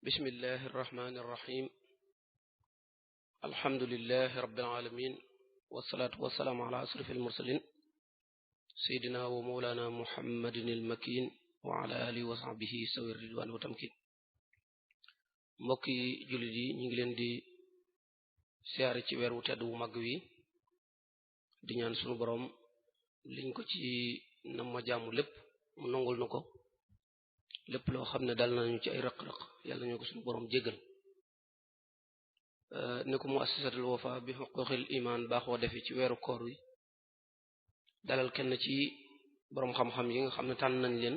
bismillahi irrahmani irrahim alhamdulilahi rabbil alamin wasalaatu wasalaamu ala asraf almursalin seydina wa mawlana muhammadin almakin wa ala alihi wa sahbihi sawi ridwan wa tamkin mbokki jullit yi ñu ngi leen di siyaare ci weer wu tedd wu mag wi di ñaan sunu boroom liñ ko ci nam ma jaamu lépp mu nangul na ko lépp loo xam ne dal nañu ci ay rëq-rëq yàlla ñu ko suñu boroom jéggal ni ko muassasatul wafa bi huquqil iman baaxoo defe ci weeru koor wi dalal kenn ci boroom xam-xam yi nga xam ne tànn nañ leen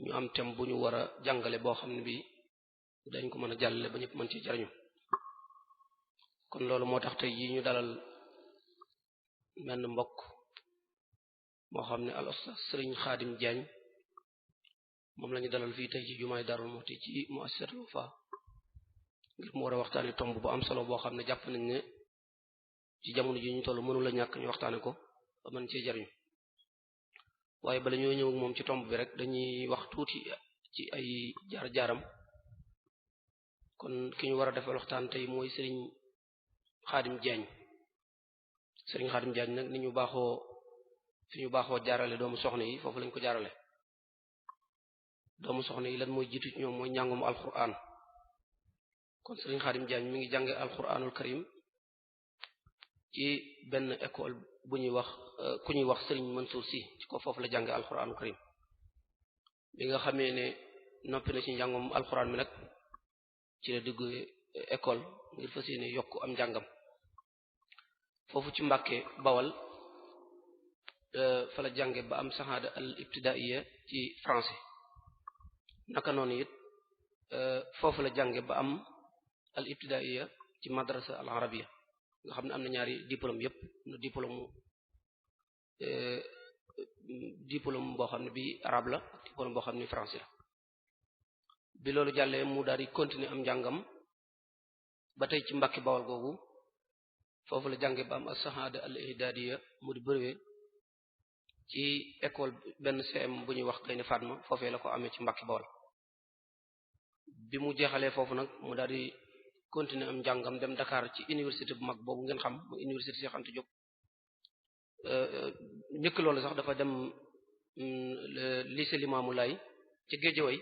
ñu am thème bu ñu war a jàngale boo xam ne bi dañ ko mën a jàllale ba ñëpp mën ci jariñu kon loolu moo tax tey yi ñu dalal benn mbokk moo xam ne al ustaz Sëriñ Xaadim Jaañ moom lañu dalal fii tey ci jumaay Darou Moukhty ci muassasatul Wafa ngir mu war a waxtaane tomb bu am solo boo xam ne jàpp nañ ne ci jamono ji ñu toll mënu la ñàkk ñu waxtaane ko ba mën cee jariñu waaye bala ñoo ñëw moom ci tomb bi rek dañuy wax tuuti ci ay jaar-jaaram kon ki ñu war a defal waxtaan tey mooy Sëriñ Xaadim Jaañ Sëriñ Xaadim Jaañ nag ni ñu baaxoo fi ñu baaxoo jaarale doomu soxna yi foofu lañ ko jaarale doomu soxna yi lan mooy jiitu ci ñoom mooy njàngum alquran kon Sëriñ Xaadim Jaañ mi ngi jànge alquranul karim ci benn école bu ñuy wax ku ñuy wax Sëriñ Mansour Si ci ko foofu la jànge alquranul karim bi nga xamee ne noppi na ci njàngum alquran mi nag ci la dugg école ngir fas yéene yokk am njàngam foofu ci Mbàkke Bawal fa la jànge ba am shahada al ibtidaiya ci français naka noonu it foofu la jànge ba am al ibtidaiya ci madrasa al arabia nga xam ne am na ñaari diplôme yépp na diplôme boo xam ne bi arabe la ak diplôme boo xam ne français la bi loolu jàllee mu daal di continuer am njàngam ba tey ci Mbàkke Bawal googu foofu la jànge ba am al shahada al idadiya mu di brevet ci école benn CM bu ñuy wax Gaynde Fatma foofee la ko amee ci Mbàkke Bawal bi mu jeexalee foofu nag mu daal di continuer am njàngam dem Dakar ci université bu mag boobu ngeen xam mu université Cheikh Anta Diop njëkk loolu sax dafa dem lycée Limamou Laye ci Guédiawaye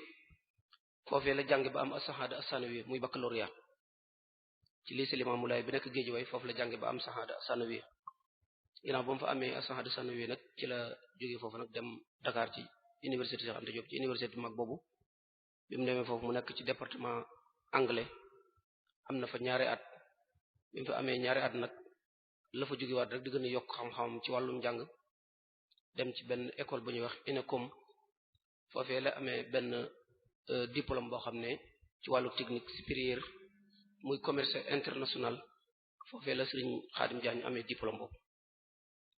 foofee la jànge ba am as-shahada as-sanawiyya muy baccalauréat ci lycée Limamou Laye bi nekk Guédiawaye foofu la jànge ba am shahada as-sanawiyya ginnaaw ba mu fa amee as-shahada as-sanawiyya nag ci la jógee foofu nag dem Dakar ci université Cheikh Anta Diop ci université bu mag boobu bi mu demee foofu mu nekk ci département anglais am na fa ñaari at bi mu fa amee ñaari at nag la fa jógewaat rek di gën a yokk xam-xam ci wàllum njàng dem ci benn école bu ñuy wax INECOM foofee la amee benn diplôme boo xam ne ci wàllu technique supérieure muy commerce international foofee la Sëriñ Xaadim Jaañ amee diplôme boobu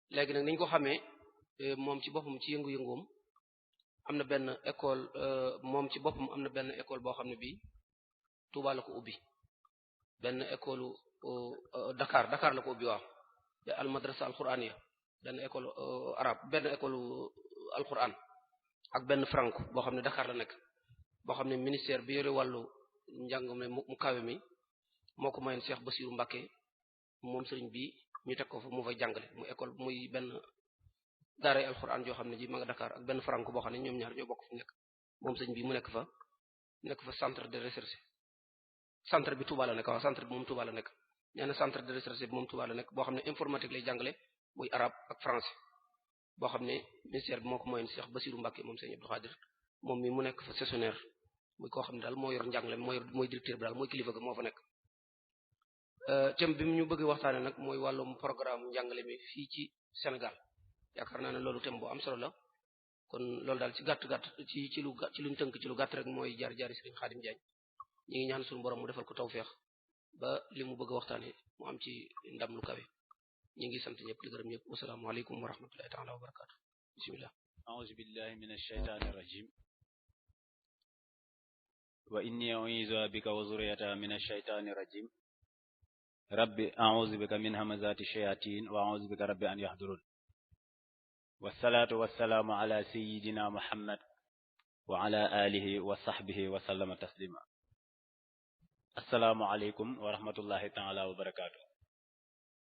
léegi nag niñ ko xamee moom ci boppam ci yëngu-yëngoom am na benn école moom ci boppam am na benn école boo xam ne bii Touba la ko ubbi benn école Dakar la ko ubbi waaw de al madrasa al quraniya benn école arabe benn école alquran ak benn franco boo xam ne Dakar la nekk boo xam ne ministère bi yore wàllu njàngam ne mu kawe mi moo ko mayoon Cheikh Bassirou Mbacké moom sëriñ bi ñu teg ko fa mu fay jàngale mu école muy benn daaray alquran joo xam ne ji ma nga Dakar ak benn franco boo xam ne ñoom ñaar ñoo bokk fu nekk moom sëriñ bi mu nekk fa centre de recherche centre bi Touba la nekk waaw centre bi moom Touba la nekk ñaane centre de recherche bi moom Touba la nekk boo xam ne informatique lay jàngale muy arabe ak français boo xam ne ministère bi moo ko moyen Cheikh Bassirou Mbacké moom Serigne Abdou Khadir moom mi mu nekk fa sessionnaire muy koo xam ne daal moo yor njàngale mooy directeur bi daal mooy kilifa ga moo fa nekk thème bi mu ñu bëgg waxtaane nag mooy wàllum programme njàngale mi fii ci Sénégal yaakaar naa ne loolu thème bu am solo la kon loolu daal ci gàtt ci luñ tënk ci lu gàtt rek mooy jaar-jaari Serigne Khadim Diagne ñi ngi ñaan suñu borom mu defal ko tawfeex ba li mu bëgg a waxtaane mu am ci ndam lu kawe ñi ngi sant ñëpp di gërëm ñëpp wasalaamu aleykum wa rahmatullahi ta'ala wa barakatuh bismillah a'udhu billahi minash shaytanir rajim wa inni u'iizuha bika wa zurriyataha min ash-shaytaani rajim rabbi a'uuzu bika min hamazati shayatin wa a'uuzu bika rabbi an yahdurun wassalaatu wassalaamu ala sayyidina muhammad wa ala alihi wa sahbihi wa sallama taslima. assalaamu aleykum wa rahmatullahi taala wa barakaatu.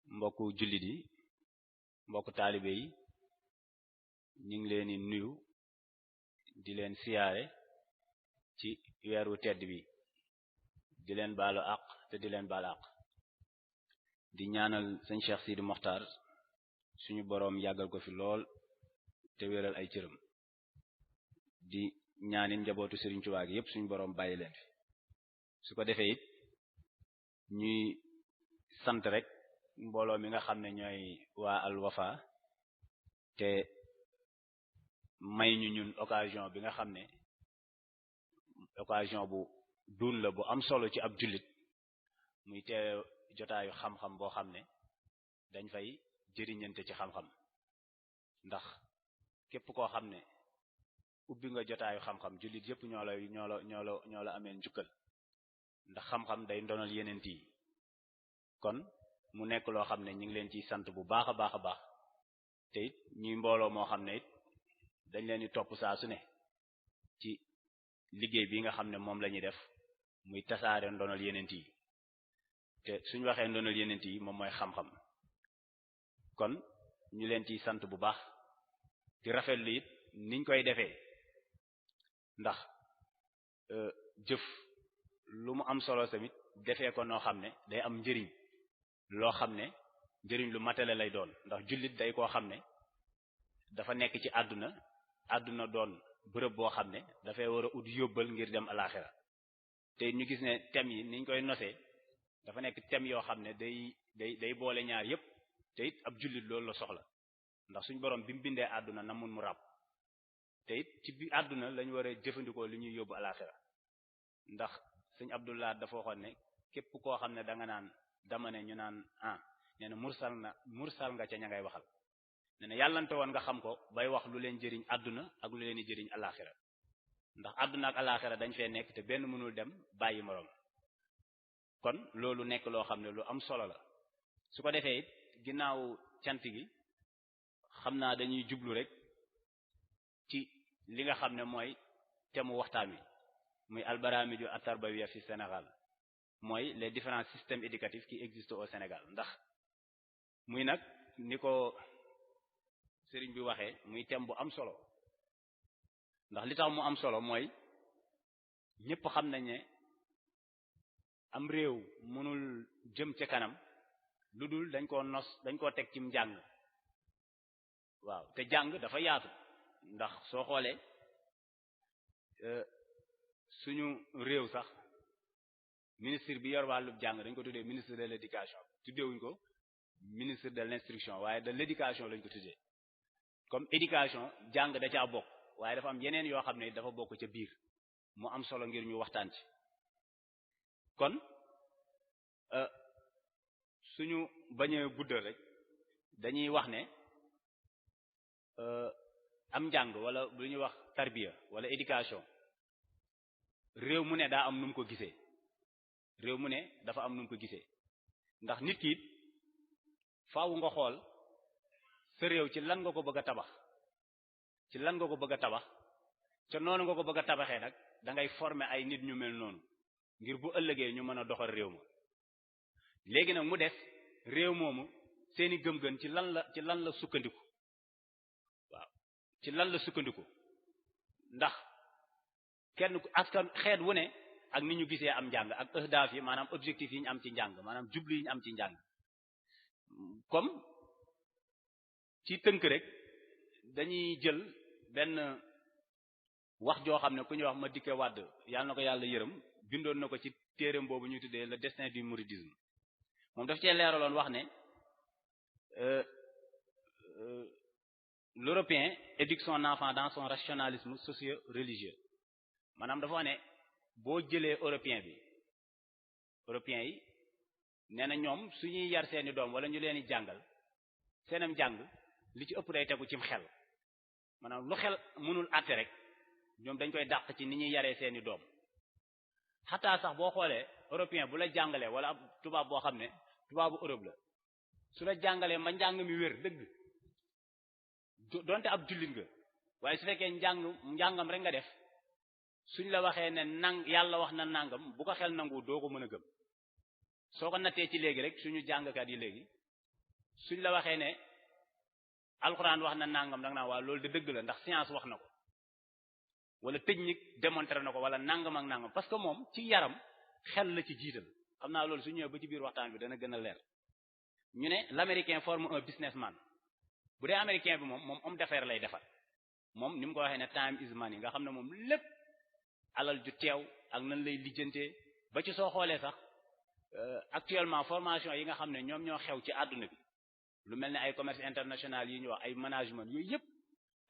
mbokku jullit yi, mbokku taalibe yi, ñu ngi leen di nuyu di leen siyaare ci weeru tedd bi, di leen baalu àq te di leen baal àq, di ñaanal sëñ Cheikh Sidi Mokhtar suñu boroom yàggal ko fi lool te wéral ay cëram, di ñaanit njabootu Sëriñ Tuubaa gi yépp suñu boroom bàyyi leen fi. su ko defee it ñuy sant rek mbooloo mi nga xam ne ñooy waa Al Wafa te may ñu ñun occasion bi nga xam ne occasion bu duun la bu am solo ci ab jullit, muy teew jotaayu xam-xam boo xam ne dañ fay jëriñante ci xam-xam. ndax képp koo xam ne ubbi nga jotaayu xam-xam, jullit yépp ñoo la amee njukkal, ndax xam-xam day ndonal yenent yi. kon mu nekk loo xam ne ñu ngi leen ciy sant bu baax a baax a baax, te it ñuy mbooloo moo xam ne it dañ leen di topp saa su ne ci liggéey bi nga xam ne moom la ñuy def, muy tasaare ndonal yenent yi. te suñ waxee ndonal yenent yi moom mooy xam-xam. kon ñu leen ciy sant bu baax di rafetlu it niñ koy defee, ndax jëf lu mu am solo tamit defee ko noo xam ne day am njëriñ loo xam ne njëriñ lu matale lay doon. ndax jullit day koo xam ne dafa nekk ci àdduna doon bërëb boo xam ne dafay war a ut yóbbal ngir dem alaxira. te ñu gis ne thèmes yi niñ koy nosee dafa nekk thèmes yoo xam ne day boole ñaar yépp, te it ab jullit loolu la soxla. ndax suñ borom bi mu bindee àdduna namun mu ràbb, te it ci bi àdduna lañu war a jëfandikoo li ñuy yóbbu alaxira. ndax sëñ Abdullah dafa waxoon ne képp koo xam ne danga naan dama ne ñu naan nee na mursal nga ca ña ngay waxal. nee na yàllante woon nga xam ko bay wax lu leen jëriñ àdduna ak lu leen di jëriñ alaxira. ndax àdduna ak alaxira dañ fee nekk te benn mënul dem bàyyi moroom. kon loolu nekk loo xam ne lu am solo la. su ko defee it ginnaaw cant gi xam naa dañuy jublu rek ci li nga xam ne mooy thème waxtaan wi, muy albaramiju at-tarbawiya fi Sénégal, mooy les différents systèmes éducatifs qui existent au Sénégal. ndax muy nag ni ko sëriñ bi waxee muy thème bu am solo. ndax li tax mu am solo mooy ñépp xam nañ ne am réew mënul jëm ca kanam lu dul dañ koo teg cim njàng. waaw, te jàng dafa yaatu. ndax soo xoolee suñu réew sax ministre bi yor wàllu jàng dañ ko tuddee ministre de l'éducation, tuddeewuñ ko ministre de l'instruction, waaye de l'éducation lañ ko tuddee. comme éducation jàng da caa bokk, waaye dafa am yeneen yoo xam ne dafa bokk ca biir, mu am solo ngir ñu waxtaan ci. kon suñu bañee guddal rek dañuy wax ne am njàng wala lu ñuy wax tarbiya wala éducation, réew mu ne daa am nu mu ko gisee. réew mu ne dafa am nu mu ko gisee. ndax nit ki faaw nga xool sa réew ci lan nga ko bëgg a tabax, ci lan nga ko bëgg a tabax, ca noonu nga ko bëgg a tabaxee nag da ngay former ay nit ñu mel noonu ngir bu ëllëgee ñu mën a doxal réew ma. léegi nag mu des réew moomu seeni gëm-gëm ci lan la sukkandiku. waaw, ci lan la sukkandiku. ndax kenn askan xeet wu ne ak ni ñu gisee am njàng ak ahdaaf yi, maanaam objectif yi ñu am ci njàng, maanaam jublu yi ñu am ci njàng. comme ci tënk rek dañuy jël benn wax joo xam ne ku ñuy wax Madické Wade, yàlla na ko yàlla yërëm, bindoon na ko ci téereem boobu ñuy tuddee le destin du mouridisme. moom daf cee leeraloon wax ne l'Européen éduque son enfant dans son rationalisme socio-religieux. maanaam dafa wax ne boo jëlee européen yi nee na ñoom suñuy yar seeni doom wala ñu leen di jàngal, seenam jàng li ci ëpp day tegu cim xel. maanaam lu xel mënul àtte rek ñoom dañ koy dàq ci ni ñuy yaree seeni doom. xataa sax boo xoolee européen bu la jàngalee wala ab tubaab boo xam ne tubaabu Europe la su la jàngalee ma njàng mi wér dëgg donte ab jullit nga waaye su fekkee njàngam rek nga def suñ la waxee ne yàlla wax na nangam bu ko xel nangu doo ko mën a gëm soo ko nattee ci léegi rek suñu jàngkat yi léegi suñ la waxee ne alxuraan wax na nangam danga naa waa loolu de dëgg la ndax science wax na ko wala technique démontré na ko wala nangam ak nangam parce que moom ci yaram xel la ci jiital xam naa loolu su ñëwee ba ci biir waxtaan bi dana gën a leer ñu ne l'américain forme un businessman bu dee américain bi moom homme d'affaires lay defar moom ni mu ko waxee ne time is money nga xam ne moom lépp alal ju teew ak nan lay lijjantee ba ci soo xoolee sax actuellement formation yi nga xam ne ñoom ñoo xew ci àdduna bi lu mel ne ay commerce international yi ñu wax ay management yooyu yëpp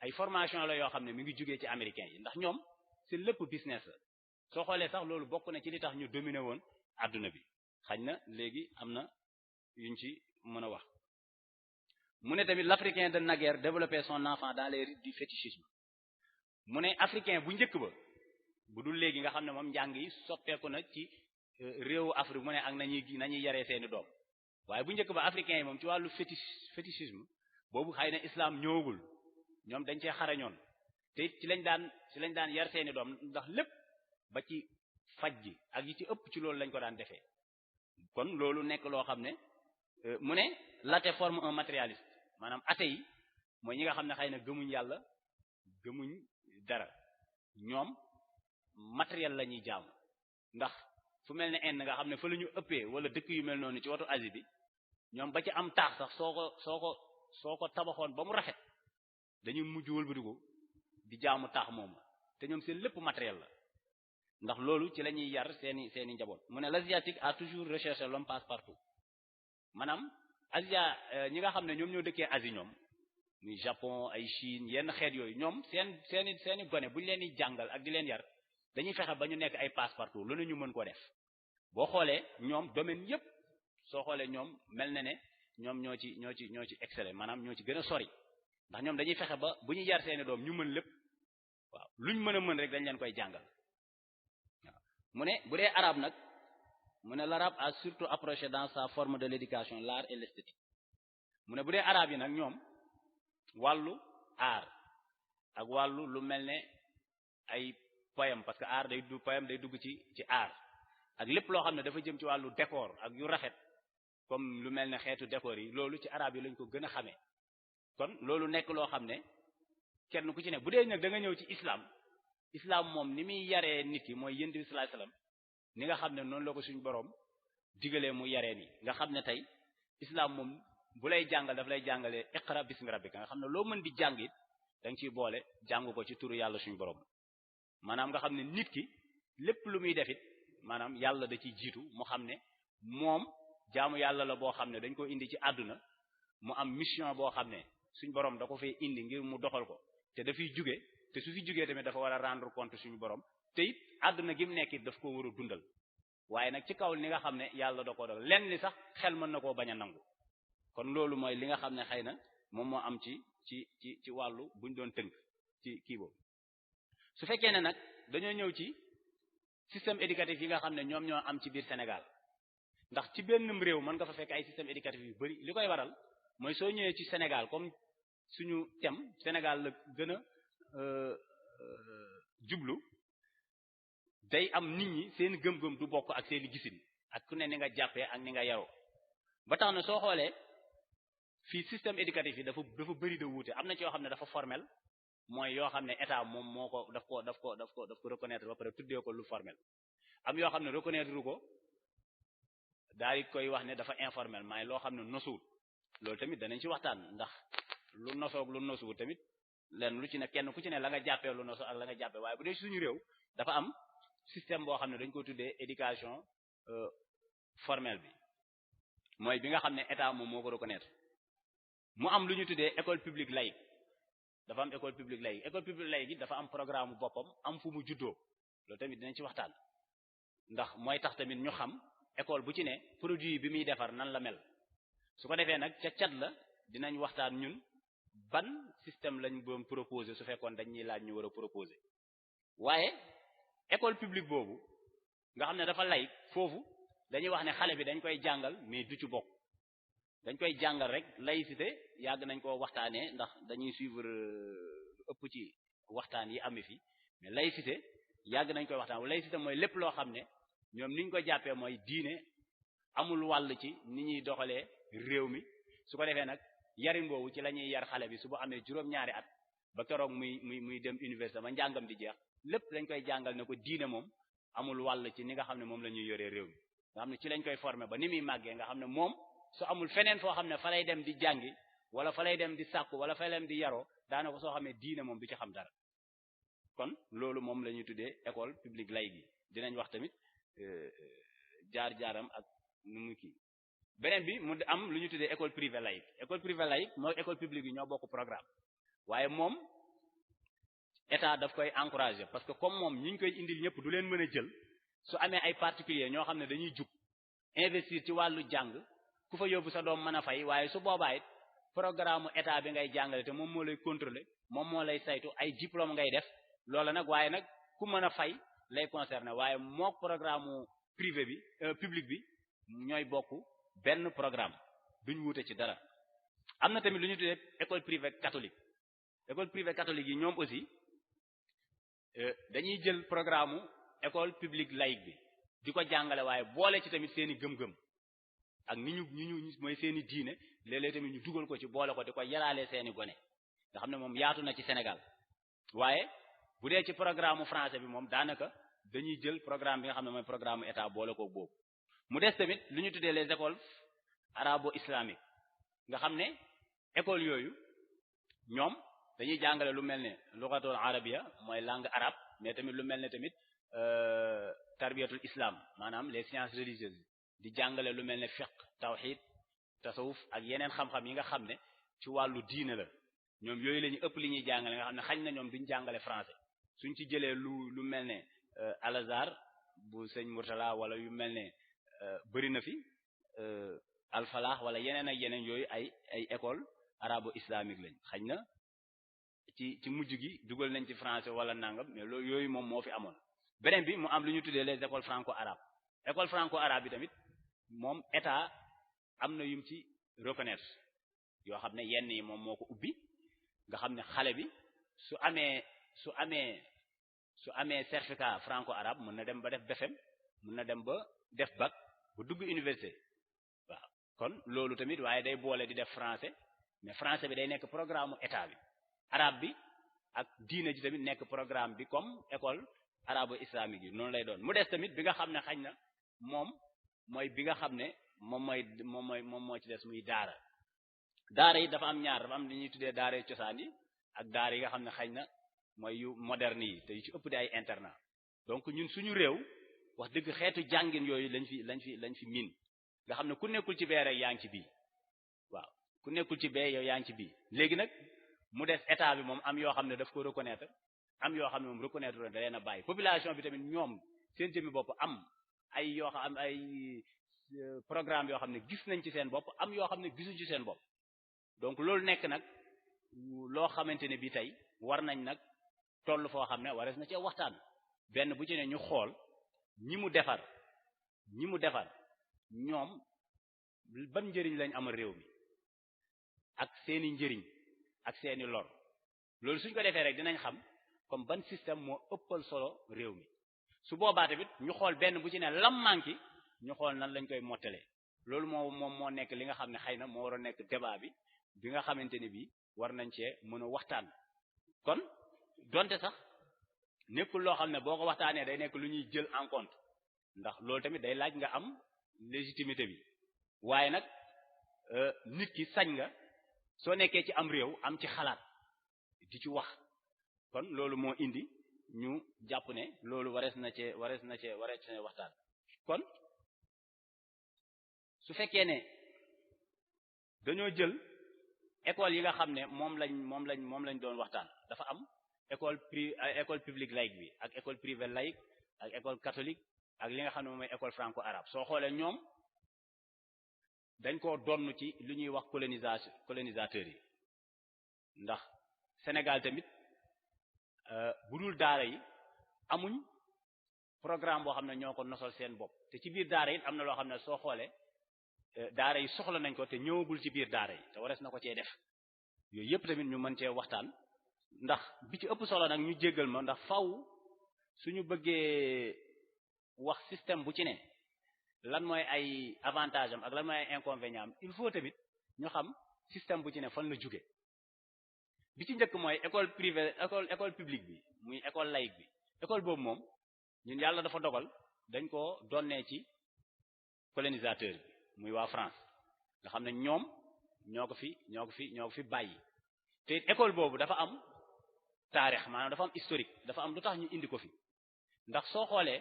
ay formation la yoo xam ne mi ngi jugee ci américains yi ndax ñoom c'est lépp business la soo xoolee sax loolu bokk na ci li tax ñu dominer woon àdduna bi xañ na léegi am na yuñ ci mën a wax mu ne tamit l'africain de naguère développait son enfant dans les rites du fétichisme mu ne africain bu njëkk ba bu dul léegi nga xam ne moom njàng yi soppeeku na ci réewu Afrique mu ne ak nañuy yaree seeni doom waaye bu njëkk ba africain yi moom ci wàllu fétichisme boobu xëy na islam ñëwagul ñoom dañ cee xarañoon te it ci lañ daan yar seeni doom ndax lépp ba ci faj gi ak yi ci ëpp ci loolu lañ ko daan defee kon loolu nekk loo xam ne mu ne l'athée forme un matérialiste maanaam athée yi mooy ñi nga xam ne xëy na gëmuñ yàlla gëmuñ dara ñoom matériel la ñuy jaamu ndax fu mel ne Inde nga xam ne fa la ñu ëppee wala dëkk yu mel noonu ci watu Asie bi ñoom ba ci am taax sax soo ko tabaxoon ba mu rafet dañuy mujj wëlbatiku di jaamu taax moomu te ñoom seen lépp matériel la ndax loolu ci la ñuy yar seeni njaboot mu ne l'asiatique a toujours recherché l'homme passe-partout maanaam Asia ñi nga xam ne ñoom ñoo dëkkee Asie ñoom muy Japon ay Chine yenn xeet yooyu ñoom seeni gone bu ñu leen di jàngal ak di leen yar dañuy fexe ba ñu nekk ay passe-partout lu ne ñu mën koo def boo xoolee ñoom domaine yépp soo xoolee ñoom mel na ne ñoom ñoo ci exceller maanaam ñoo ci gën a sori ndax ñoom dañuy fexe ba bu ñu yar seeni doom ñu mën lépp waaw luñ mën a mën rek dañ leen koy jàngal waaw mu ne bu dee arabe nag mu ne l'arabe a surtout approché dans sa forme de l'éducation l'art et l'esthétique mu ne bu dee arabe yi nag ñoom wàllu art ak wàllu lu mel ne ay poème parce que art poème day dugg ci art ak lépp loo xam ne dafa jëm ci wàllu décor ak yu rafet comme lu mel ne xeetu décor yi loolu ci arabe yi lañ ko gën a xamee kon loolu nekk loo xam ne kenn ku ci ne bu dee nag da nga ñëw ci islam moom ni muy yaree nit ki mooy yonent bi sallallahu alayhi wasallam ni nga xam ne noonu la ko suñu boroom digalee mu yaree nii nga xam ne tey islam moom bu lay jàngal daf lay jàngalee iqra bismi rabbika nga xam ne loo mën di jàng it da nga ciy boole jàng ko ci turu yàlla suñu boroom maanaam nga xam ne nit ki lépp lu muy def it maanaam yàlla da ciy jiitu mu xam ne moom jaamu yàlla la boo xam ne dañ ko indi ci àdduna mu am mission boo xam ne suñ borom da ko fee indi ngir mu doxal ko te dafiy jóge te su fi jógee tamit dafa war a rendre compte suñu borom te it àdduna gi mu nekk it daf ko war a dundal waaye nag ci kaw li nga xam ne yàlla da ko dogal lenn li sax xel mën na koo bañ a nangu kon loolu mooy li nga xam ne xëy na moom moo am ci wàllu buñ doon tënk ci kii boobu su fekkee ne nag dañoo ñëw ci système éducatif yi nga xam ne ñoom ñoo am ci biir Sénégal ndax ci benn réew mën nga fa fekk ay système éducatif yu bari li koy waral mooy soo ñëwee ci Sénégal comme suñu thème Sénégal la gën a jublu day am nit ñi seen gëm-gëm du bokk ak seen gisin ak ku ne ni nga jàppee ak ni nga yaroo ba tax na soo xoolee fii système éducatif yi dafa bari de wuute am na ci yoo xam ne dafa formel mooy yoo xam ne état moom moo ko daf ko reconnaître ba pare tuddee ko lu formel am yoo xam ne reconnaître ko daal di koy wax ne dafa informel maay loo xam ne nosuwut loolu tamit danañ ci waxtaan ndax lu nosoog lu nosuwut tamit leen lu ci ne kenn ku ci ne la nga jàppee lu nosu ak la nga jàppee waaye bu dee suñu réew dafa am système boo xam ne dañ ko tuddee éducation formelle bi mooy bi nga xam ne état moom moo ko reconnaître mu am lu ñu tuddee école publique laïque dafa am école publique laïque yi dafa am programme boppam am fu mu juddoo loolu tamit dinañ ci waxtaan ndax mooy tax tamit ñu xam école bu ci ne produit bi muy defar nan la mel su ko defee nag ca cat la dinañ waxtaan ñun ban système lañ doon proposer su fekkoon dañ ñuy laaj ñu war a proposer waaye école publique boobu nga xam ne dafa laïc foofu dañuy wax ne xale bi dañ koy jàngal mais du ci bokk dañ koy jàngal rek laïcité yàgg nañ koo waxtaanee ndax dañuy suivre ëpp ci waxtaan yi ami fi mais laïcité yàgg nañ koy waxtaan laïcité mooy lépp loo xam ne ñoom niñ ko jàppee mooy diine amul wàll ci ni ñuy doxalee réew mi su ko defee nag yarin boobu ci la ñuy yar xale bi su bu amee juróom-ñaari at ba keroog muy dem université ba njàngam di jeex lépp dañ koy jàngal ne ko diine moom amul wàll ci ni nga xam ne moom la ñuy yoree réew mi nga xam ne ci lañ koy former ba ni muy màggee nga xam ne moom su amul feneen foo xam ne fa lay dem di jàngi wala fa lay dem di sàkku wala fa lay dem di yaroo daanaka soo xamee diine moom du ci xam dara kon loolu moom la ñuy tuddee école publique laïque yi dinañ wax tamit jaar-jaaram ak nu mu kii beneen bi mu am lu ñu tuddee école privée laïque école privée laïque mooy école publique yi ñoo bokk programme waaye moom état daf koy encourager parce que comme moom ñi ñu koy indil ñëpp du leen mën a jël su amee ay particulier ñoo xam ne dañuy jug investir ci wàllu jàng ku fa yóbbu sa doom mën a fay waaye su boobaa it programme état bi ngay jàngale te moom moo lay contrôler moom moo lay saytu ay diplôme ngay def loola nag waaye nag ku mën a fay lay concerné waaye mook programme privé bi public bi ñooy bokk benn programme duñ wuute ci dara. am na tamit lu ñu tuddee école privée catholique école privée catholique yi ñoom aussi dañuy jël programme école publique laïque bi di ko jàngale waaye boole ci tamit seeni gëm-gëm ak ni ñu mooy seeni diine léeg-léeg tamit ñu dugal ko ci boole ko di ko yaraalee seeni gone nga xam ne moom yaatu na ci Sénégal waaye bu dee ci programme français bi moom daanaka dañuy jël programme bi nga xam ne mooy programme état boole ko boobu mu des tamit lu ñu tuddee les écoles arabo-islamiques nga xam ne école yooyu ñoom dañuy jàngale lu mel ne lughatul arabia mooy langue arabe mais tamit lu mel ne tamit tarbiyatul islam maanaam les sciences religieuses di jàngale lu mel ne fiqh tawhid tasawuf ak yeneen xam-xam yi nga xam ne ci wàllu diine la ñoom yooyu la ñu ëpp li ñuy jàngale nga xam ne xañ na ñoom duñ jàngale français suñ ci jëlee lu mel ne Al Azhar bu sëñ Murtala wala yu mel ne bëri na fi Al Falah wala yeneen ak yeneen yooyu ay école arabo-islamique lañ xañ na ci mujj gi dugal nañ ci français wala nangam mais loolu yooyu moom moo fi amoon beneen bi mu am lu ñu tuddee les écoles franco-arabes école franco-arabe bi tamit moom état am na yum ci reconnaître yoo xam ne yenn yi moom moo ko ubbi nga xam ne xale bi su amee certificat franco-arabe mën na dem ba def BFEM mën na dem ba def bac ba dugg université waaw kon loolu tamit waaye day boole di def français mais français bi day nekk programme état bi arabe bi ak diine ji tamit nekk programme bi comme école arabo-islamique yi noonu lay doon mu des tamit bi nga xam ne xañ na moom mooy bi nga xam ne moom moo ci des muy daara yi dafa am ñaar dafa am li ñuy tuddee daara cosaan yi ak daara yi nga xam ne xañ na mooy yu moderne yi te yu ci ëpp di ay internat donc ñun suñu réew wax dëgg xeetu jàngin yooyu lañ fi miin nga xam ne ku nekkul ci bee rek yaa ngi ci bii waaw ku nekkul ci bee yow yaa ngi ci bii léegi nag mu des état bi moom am yoo xam ne daf ko reconnaître am yoo xam ne moom reconnaître da leen a bàyyi population bi tamit ñoom seen jëmmi bopp am ay yoo xam ay programme yoo xam ne gis nañ ci seen bopp am yoo xam ne gisuñ ci seen bopp donc loolu nekk nag loo xamante ne bi tey war nañ nag toll foo xam ne warees na ci waxtaan benn bu ci ne ñu xool ñi mu defar ñoom ban njëriñ lañ amal réew mi ak seeni njëriñ ak seeni lor loolu suñ ko defee rek dinañ xam comme ban système moo ëppal solo réew mi su boobaa tamit ñu xool benn bu ci ne lam manki ñu xool nan lañ koy mottalee loolu moo nekk li nga xam ne xëy na moo war a nekk débat bi nga xamante ne bii war nañ cee mën a waxtaan kon donte sax nekkul loo xam ne boo ko waxtaanee day nekk lu ñuy jël en compte ndax loolu tamit day laaj nga am légitimité bi waaye nag nit ki sañ nga soo nekkee ci am réew am ci xalaat di ci wax kon loolu moo indi ñu jàpp ne loolu warees na cee waxtaan kon su fekkee ne dañoo jël école yi nga xam ne moom lañ doon waxtaan dafa am école publique laïque bi ak école privée laïque ak école catholique ak li nga xam ne moom mooy école franco-arabe soo xoolee ñoom dañ koo donn ci lu ñuy wax colonisateurs yi ndax Sénégal tamit bu dul daara yi amuñ programme boo xam ne ñoo ko nosal seen bopp te ci biir daara it am na loo xam ne soo xoolee daara yi soxla nañ ko te ñëwagul ci biir daara yi te warees na ko cee def yooyu yëpp tamit ñu mën cee waxtaan ndax bi ci ëpp solo nag ñu jéggal ma ndax faw suñu bëggee wax système bu ci ne lan mooy ay avantage am ak lan mooy ay inconvénient am il faut tamit ñu xam système bu ci ne fan la jóge bi ci njëkk mooy école privée école publique bi muy école laïque bi école boobu moom ñun yàlla dafa dogal dañ ko donnee ci colonisateur bi muy waa France nga xam ne ñoom ñoo ko fi bàyyi te école boobu dafa am taarix maanaam dafa am historique dafa am lu tax ñu indi ko fi ndax soo xoolee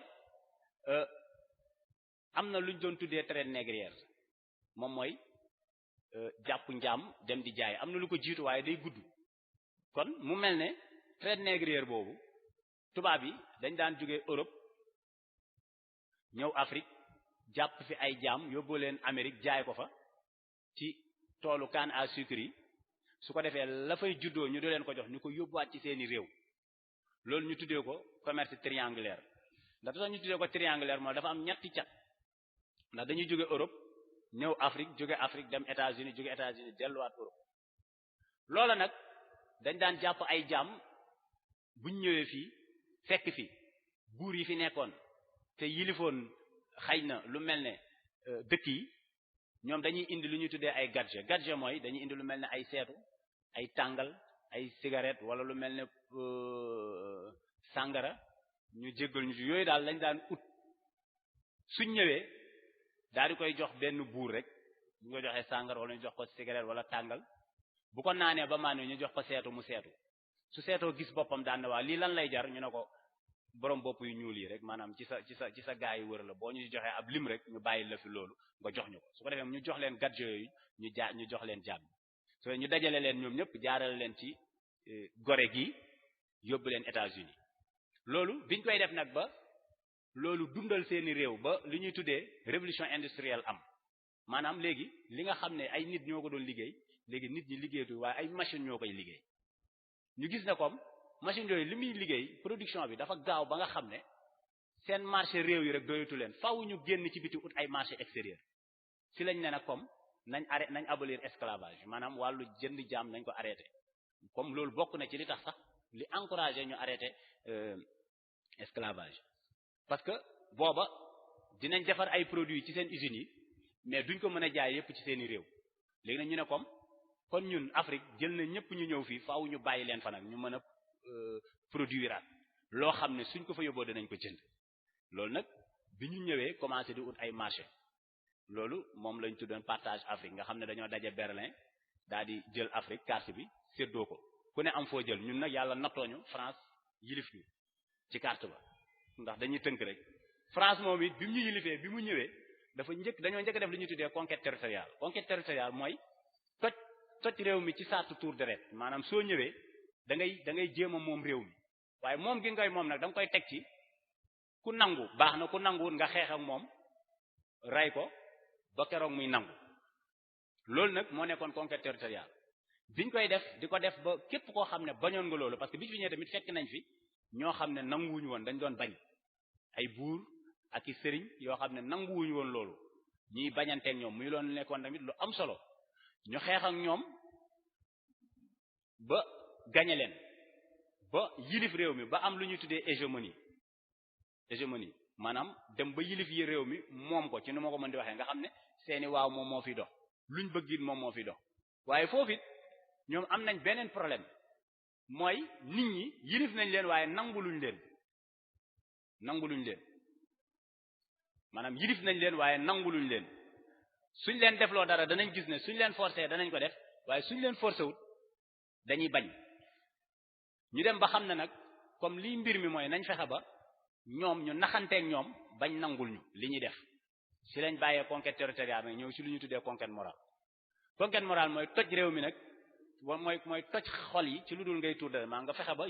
am na luñ doon tuddee traite négrière moom mooy jàpp njaam dem di jaay am na lu ko jiitu waaye day gudd kon mu mel ne traite négrière boobu tubaab yi dañ daan jóge Europe ñëw Afrique jàpp fi ay jaam yóbbu leen Amérique jaay ko fa ci toolu canne à sucre yi su ko defee la fay juddoo ñu di leen ko jox ñu ko yóbbuwaat ci seeni réew loolu ñu tuddee ko commerce triangulaire ndax tax ñu tuddee ko triangulaire mooy dafa am ñetti cat ndax dañuy jóge Europe ñëw Afrique jóge Afrique dem États-Unis jóge États-Unis delluwaat Europe loola nag dañ daan jàpp ay jaam buñ ñëwee fii fekk fi buur yi fi nekkoon te yilifoon xëy na lu mel ne dëkk yi ñoom dañuy indi lu ñuy tuddee ay gadget mooy dañuy indi lu mel ne ay seetu ay tàngal ay cigarette wala lu mel ne sàngara ñu jéggal ñu ci yooyu daal lañ daan ut suñ ñëwee daal di koy jox benn buur rek ñu ko joxee sàngara wala ñu jox ko cigarette wala tàngal bu ko naanee ba maane ñu jox ko seetu mu seetu su seetoo gis boppam daan ne waa lii lan lay jar ñu ne ko borom bopp yu ñuul yi rek maanaam ci sa gaa yi wër la boo ñu joxee ab lim rek ñu bàyyi la fi loolu nga jox ñu ko su ko defee ñu jox leen gadget yooyu ñu jox leen jàmm so ñu dajale leen ñoom ñëpp jaarale leen ci gore gi yóbbu leen États-Unis loolu biñ koy def nag ba loolu dundal seeni réew ba li ñuy tuddee révolution industrielle am maanaam léegi li nga xam ne ay nit ñoo ko doon liggéey léegi nit ñi liggéeyatu waaye ay machine ñoo koy liggéey ñu gis ne comme machine yooyu li muy liggéey production bi dafa gaaw ba nga xam ne seen marché réew yi rek doyatu leen faaw ñu génn ci biti ut ay marché extérieur si lañ ne nag comme nañ abolir esclavage maanaam wàllu jënd jaam nañ ko arrêté comme loolu bokk na ci li tax sax li encouragé ñu arrêté esclavage parce que booba dinañ defar ay produits ci seen usines yi mais duñ ko mën a jaay yépp ci seeni réew léegi nag ñu ne comme kon ñun Afrique jël na ñëpp ñu ñëw fii faaw ñu bàyyi leen fa nag ñu mën a produire loo xam ne suñ ko fa yóbboo danañ ko jënd loolu nag bi ñu ñëwee commencé di ut ay marché loolu moom lañ tuddoon partage Afrique nga xam ne dañoo daje Berlin daal di jël Afrique carte bi séddoo ko ku ne am foo jël ñun nag yàlla nattooñu France yilif ñu ci carte ba ndax dañuy tënk rek France moom it bi mu ñu yilifee bi mu ñëwee dañoo njëkk def li ñuy tuddee conquête territoriale mooy toj réew mi ci saatu tour deret maanaam soo ñëwee da ngay jéem a moom réew mi waaye moom gi ngay moom nag da nga koy teg ci ku nangu baax na ku nanguwul nga xeex ak moom ray ko ba keroog muy nangu loolu nag moo nekkoon conquête territoriale biñ koy def di ko def ba képp koo xam ne bañoon nga loolu parce que bi fi ñëwee tamit fekk nañ fi ñoo xam ne nanguwuñu woon dañ doon bañ ay buur ak i sëriñ yoo xam ne nanguwuñu woon loolu ñuy bañanteeg ñoom muy loon nekkoon tamit lu am solo ñu xeex ak ñoom ba gañe leen ba yilif réew mi ba am lu ñuy tuddee hégémonie maanaam dem ba yilif yi réew mi moom ko ci nu ma ko mën di waxee nga xam ne seeni waaw moom moo fi dox luñ bëggit moom moo fi dox waaye foofu it ñoom am nañ beneen problème mooy nit ñi yilif nañ leen waaye nanguluñ leen maanaam yilif nañ leen waaye nanguluñ leen suñ leen defloo dara danañ gis ne suñ leen forcé danañ ko def waaye suñ leen forcé wut dañuy bañ ñu dem ba xam ne nag comme lii mbir mi mooy nañ fexe ba ñoom ñu naxanteeg ñoom bañ nangul ñu li ñuy def si lañ bàyyee conquête territoriale nag ñëw si lu ñu tuddee conquête morale mooy toj réew mi nag mooy toj xol yi ci lu dul ngay tuur dara maa nga fexe ba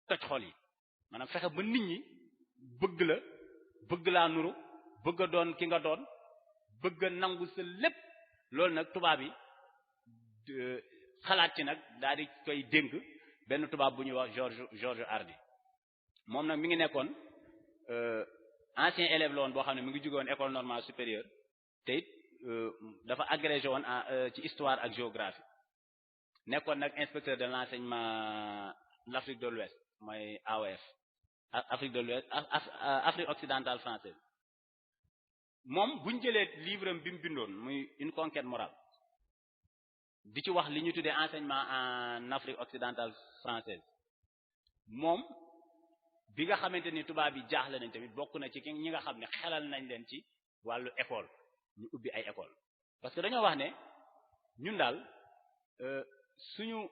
toj xol yi maanaam fexe ba nit ñi bëgg laa nuru bëgg a doon ki nga doon bëgg a nangu sa lépp loolu nag tubaab yi xalaat ci nag daal di koy dénk benn tubaab bu ñuy wax George Hardy moom nag mi ngi nekkoon ancien élève la woon boo xam ne mi ngi jóge woon école normale supérieure te it dafa agrégé woon ci histoire ak géographie nekkoon nag inspecteur de l'enseignement l'Afrique de l'Ouest mooy AOF Afrique de l'Ouest Afrique occidentale française moom buñ jëlee livre am bi mu bindoon muy une conquête morale di ci wax li ñu tuddee enseignement en Afrique occidentale française moom bi nga xamante ni tubaab yi jaaxle nañ tamit bokk na ci ñi nga xam ne xelal nañ leen ci wàllu école ñu ubbi ay école parce que dañoo wax ne ñun daal suñu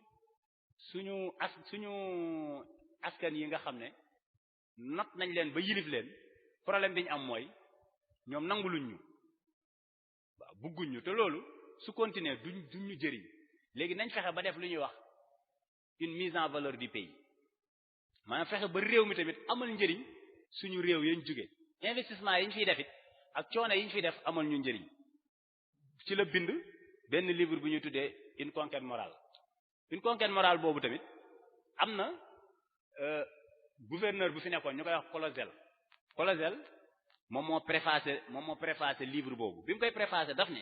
askan yi nga xam ne not nañ leen ba yilif leen problème bi ñu am mooy ñoom nanguluñ ñu waaw bugguñ ñu te loolu su continuer duñ ñu jëriñ léegi nañ fexe ba def lu ñuy wax une mise en valeur du pays maanaam fexe ba réew mi tamit amal njëriñ suñu réew yañ jóge investissement yi ñu fiy def it ak coono yi ñu fiy def amal ñu njëriñ ci la bind benn livre bu ñuy tuddee une conquête morale boobu tamit am na gouverneur bu fi nekkoon ñu koy wax Colosel moom moo préfacé livre boobu bi mu koy préfacé daf ne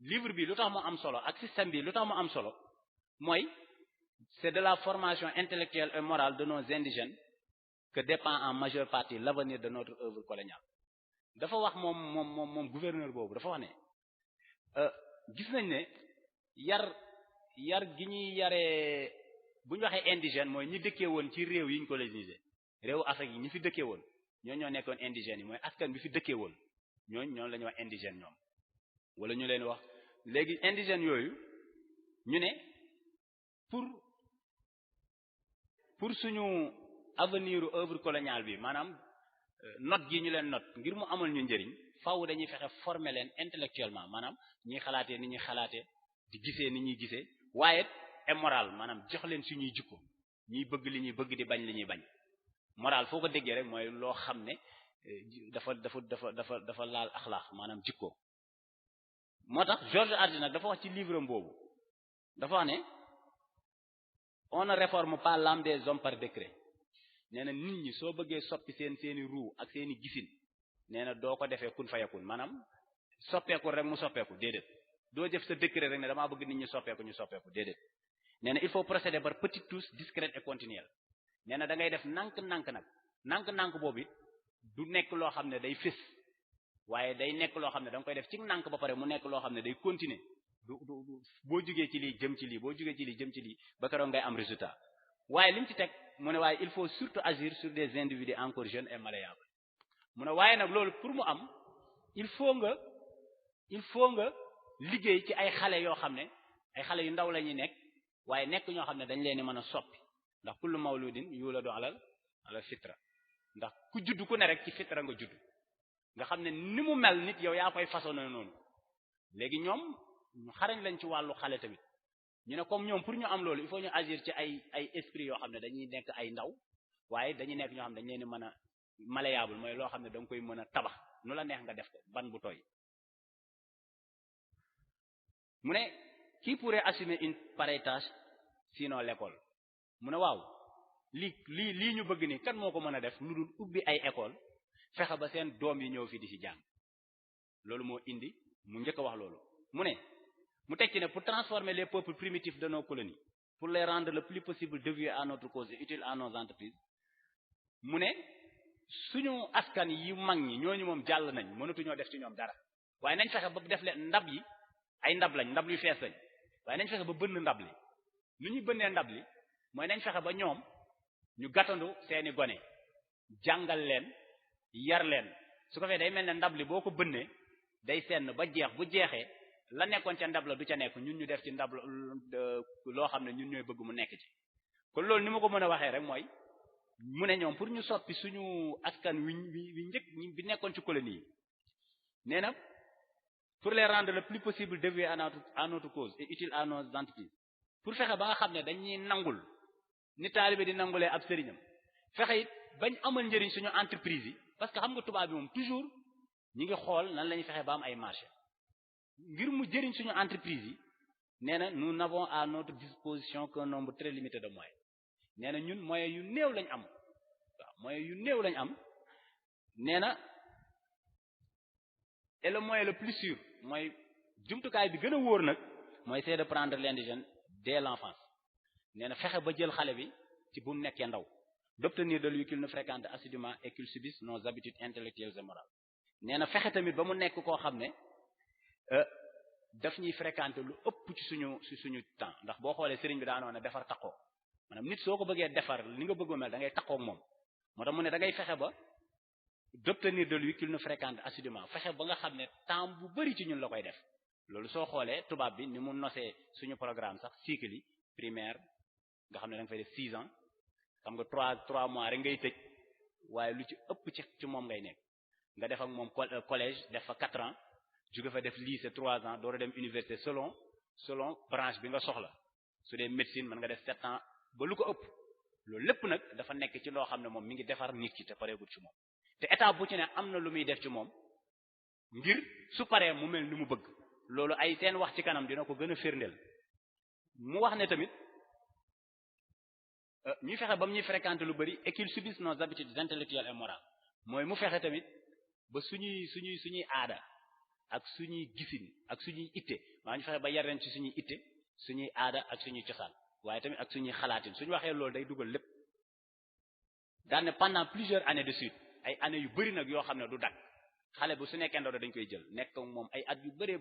livre bi lu tax mu am solo ak système bi lu tax mu am solo mooy c'est de la formation intellectuelle et morale de nos indigènes que dépend en majeure partie l'avenir de notre œuvre coloniale dafa wax moom gouverneur boobu dafa wax ne gis nañ ne yar gi ñuy yaree bu ñu waxee indigène mooy ñi dëkkee woon ci réew yi ñu colonisé réewu Afrique yi ñi fi dëkkee woon ñoo nekkoon indigènes yi mooy askan bi fi dëkkee woon ñoo la ñuy wax indigène ñoom wala ñu leen wax léegi indigènes yooyu ñu ne pour suñu avenir œuvre coloniale bi maanaam note gi ñu leen note ngir mu amal ñu njëriñ faaw dañuy fexe former leen intellectuellement maanaam ñuy xalaatee ni ñuy xalaatee di gisee ni ñuy gisee waaye et moral maanaam jox leen suñuy jikko ñuy bëgg li ñuy bëgg di bañ li ñuy bañ moral foo ko déggee rek mooy loo xam ne dafa laal axlaax maanaam jikko moo tax Georges Hardy nag dafa wax ci livre am boobu dafa wax ne on ne réforme pas l'âme des hommes par décret nee na nit ñi soo bëggee soppi seeni ruu ak seeni gisin nee na doo ko defee kun fayakun maanaam soppeeku rek mu soppeeku déedéet doo jëf sa décret rek ne damaa bëgg nit ñi soppeeku ñu soppeeku déedéet nee na il faut procéder par petites touches discrètes et continuelles nee na da ngay def nànk boobu du nekk loo xam ne day fés waaye day nekk loo xam ne da nga koy def ci nànk ba pare mu nekk loo xam ne day continuer du boo jugee ci lii jëm ci lii boo jugee ci lii jëm ci lii ba keroog ngay am résultat waaye li mu ci teg mu ne waaye il faut surtout agir sur des individus encore jeunes et malléables mu ne waaye nag loolu pour mu am il faut nga liggéey ci ay xale yoo xam ne ay xale yu ndaw la ñuy nekk waaye nekk ñoo xam ne dañ leen di mën a soppi ndax kullu mawludin yuladu ala fitra ndax ku judd ku ne rek ci fitra nga judd nga xam ne ni mu mel nit yow yaa koy façonné noonu léegi ñoom ñu xarañ lañ ci wàllu xale tamit ñu ne comme ñoom pour ñu am loolu il faut ñu agir ci ay esprit yoo xam ne dañuy nekk ay ndaw waaye dañuy nekk ñoo xam ne dañ leen di mën a malléable mooy loo xam ne da nga koy mën a tabax nu la neex nga def ko ban bu tooy mu ne qui pourrait assumer une pareille tâche sinon l'école mu ne waaw lii ñu bëgg ni kan moo ko mën a def lu dul ubbi ay école fexe ba seen doom yi ñëw fi di ci jàng loolu moo indi mu njëkk a wax loolu mu tekki ne pour transformer les peuples primitifs de nos colonies pour les rendre le plus possible dévoués à notre cause et utiles à nos entreprises mu ne suñu askan yi mag ñi ñooñu moom jàll nañ mënatuñoo def ci ñoom dara waaye nañ fexe ba def leen ndab yi ay ndab lañ ndab yu fees lañ waaye nañ fexe ba bënn ndab li lu ñuy bënnee ndab li mooy nañ fexe ba ñoom ñu gàttandu seeni gone jàngal leen yar leen su ko fee day mel ne ndab li boo ko bënnee day senn ba jeex bu jeexee la nekkoon ca ndab la du ca nekk ñun ñu def ci ndab loo xam ne ñun ñooy bëgg mu nekk ci kon loolu ni ma ko mën a waxee rek mooy mu ne ñoom pour ñu soppi suñu askan wi njëkk bi nekkoon ci colonie yi nee na pour les rendre le plus possible dévoués à notre cause et utiles à nos entreprises pour fexe ba nga xam ne dañuy nangul ni taalibe di nangulee ab sëriñam fexe it bañ amal njëriñ suñu entreprise yi parce que xam nga tubaab bi moom toujours ñi ngi xool nan lañu fexe ba am ay marché ngir mu jëriñ suñu entreprise yi nee na nous n'avons à notre disposition qu'un nombre très limité de moyens nee na ñun moyens yu néew lañ am waaw moyens yu néew lañ am nee na et le moyen le plus sûr mooy jumtukaay bi gën a wóor nag mooy c'est de prendre l'indigène dès l'enfance nee na fexe ba jël xale bi ci bu mu nekkee ndaw d'obtenir de lui qu'il nous fréquente assidûment et qu'il subisse nos habitudes intellectuelles et morales nee na fexe tamit ba mu nekk koo xam ne daf ñuy fréquenter lu ëpp ci suñu temps ndax boo xoolee sëriñ bi daanoon ne defar taqoo maanaam nit soo ko bëggee defar li nga bëgg mel da ngay taqoo ak moom moo tax mu ne da ngay fexe ba d'obtenir de lui qu'il nous fréquente assidûment fexe ba nga xam ne temps bu bari ci ñun la koy def loolu soo xoolee tubaab bi ni mu nosee suñu programme sax cycle yi primaire nga xam ne da nga fay def 6 ans xam nga 3 mois rek ngay tëj waaye lu ci ëpp ci moom ngay nekk nga def ak moom collège def fa 4 ans jóge fa def lycée 3 ans door a dem université selon branche bi nga soxla su dee médecine mën nga def 7 ans ba lu ko ëpp loolu lépp nag dafa nekk ci loo xam ne moom mi ngi defar nit ki te pareegul ci moom te état bu ci ne am na lu muy def ci moom ngir su paree mu mel ni mu bëgg loolu ay seen wax ci kanam dina ko gën a firndeel mu wax ne tamit ñuy fexe ba mu ñuy fréquenter lu bari et qu'il subisse nos habitudes intellectuelles et morales mooy mu fexe tamit ba suñuy aada ak suñuy gisin ak suñuy itte maa ñu fexe ba yar leen ci suñuy itte suñuy aada ak suñuy cosaan waaye tamit ak suñuy xalaatin suñu waxee loolu day dugal lépp daan ne pendant plusieurs années de suite ay années yu bari nag yoo xam ne du dakk xale bu su nekkee ndaw dañ koy jël nekk moom ay at yu bari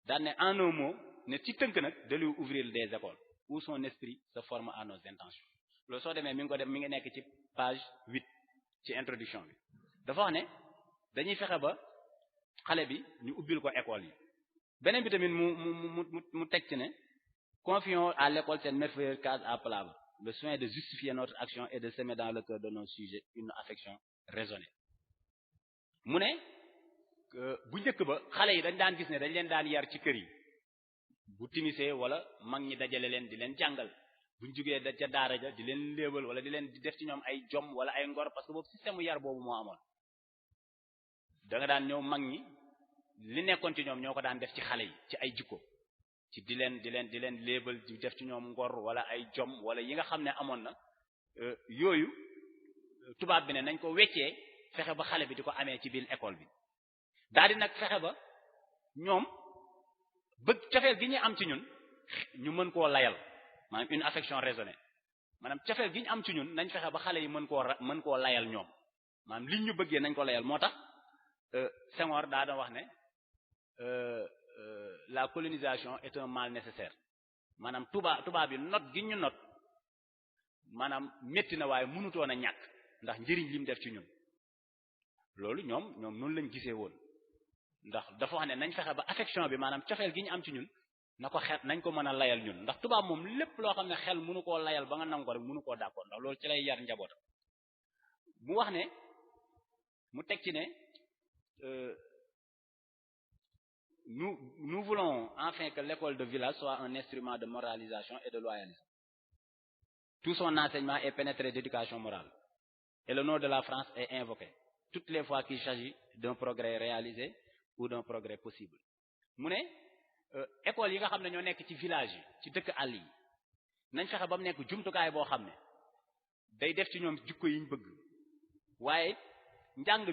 daan ne en un mot ne ci tënk nag de lui ouvrir des écoles où son esprit se forme à nos intentions loolu soo demee mi ngi nekk ci page 8 ci introduction bi dafa wax ne dañuy fexe ba xale bi ñu ubbil ko école yi beneen bi tamit mu teg ci ne confions à l'école cette merveilleuse case à palabre le soin de justifier notre action et de semer dans le cœur de nos sujets une affection raisonnée mu ne bu njëkk ba xale yi dañ daan gis ne dañ leen daan yar ci kër yi bu timisee wala mag ñi dajale leen di leen jàngal buñ jugee da ca daara ja di leen léebal wala di leen di def ci ñoom ay jom wala ay ngor parce que boobu système yar boobu moo amoon da nga daan ñëw mag ñi li nekkoon ci ñoom ñoo ko daan def ci xale yi ci ay jikko ci di leen léebal di def ci ñoom ngor wala ay jom wala yi nga xam ne amoon na yooyu tubaab bi ne nañ ko weccee fexe ba xale bi di ko amee ci biir école bi daal di nag fexe ba ñoom bëgg cofeel gi ñu am ci ñun ñu mën koo layal maanaam une affection raisonnée maanaam cofeel gi ñu am ci ñun nañ fexe ba xale yi mën koo layal ñoom maanaam liñ ñu bëggee nañ ko layal moo tax Senghor daa doon wax ne la colonisation est un mal nécessaire maanaam tubaab yi not gi ñu not maanaam métti na waaye mënutoon a ñàkk ndax njëriñ li mu def ci ñun loolu ñoom noonu lañ gisee woon ndax dafa wax ne nañ fexe ba affection bi maanaam cofeel gi ñu am ci ñun nañ ko mën a layal ñun ndax tubaab moom lépp loo xam ne xel mënu koo layal ba nga nangu ko rek mënu koo d'accord ndax loolu ci lay yar njabootam mu wax ne mu teg ci ne nous voulons enfin que l'école de village soit un instrument de moralisation et de loyalisme. Tout son enseignement est pénétré d'éducation morale et le nom de la France est invoqué toutes les fois qu'il s'agit d'un progrès réalisé ou d'un progrès possible. mu ne école yi nga xam ne ñoo nekk ci village yi ci dëkk àll yi nañ fexe ba mu nekk jumtukaay boo xam ne day def ci ñoom jikko yi ñu bëgg waaye njàng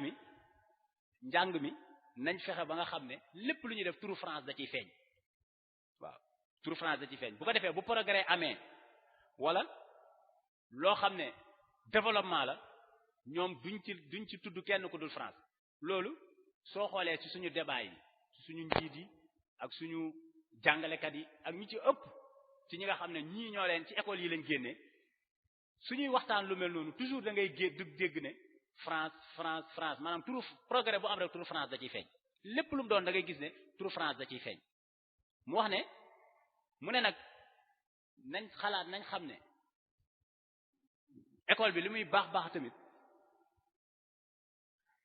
mi nañ fexe ba nga xam ne lépp lu ñuy def turu France da ciy feeñ waaw turu France da ciy feeñ bu ko defee bu progrès amee wala loo xam ne développement la ñoom duñ ci tudd kenn ku dul France loolu soo xoolee ci suñu débat yi ci suñu njiit yi ak suñu jàngalekat yi ak ñi ci ëpp ci ñi nga xam ne ñii ñoo leen ci école yi lañ génnee suñuy waxtaan lu mel noonu toujours da ngay dégg ne France maanaam turu progrès bu am rek turu France da ciy feeñ lépp lu mu doon da ngay gis ne turu France da ciy feeñ mu wax ne mu ne nag nañ xam ne école bi li muy baax tamit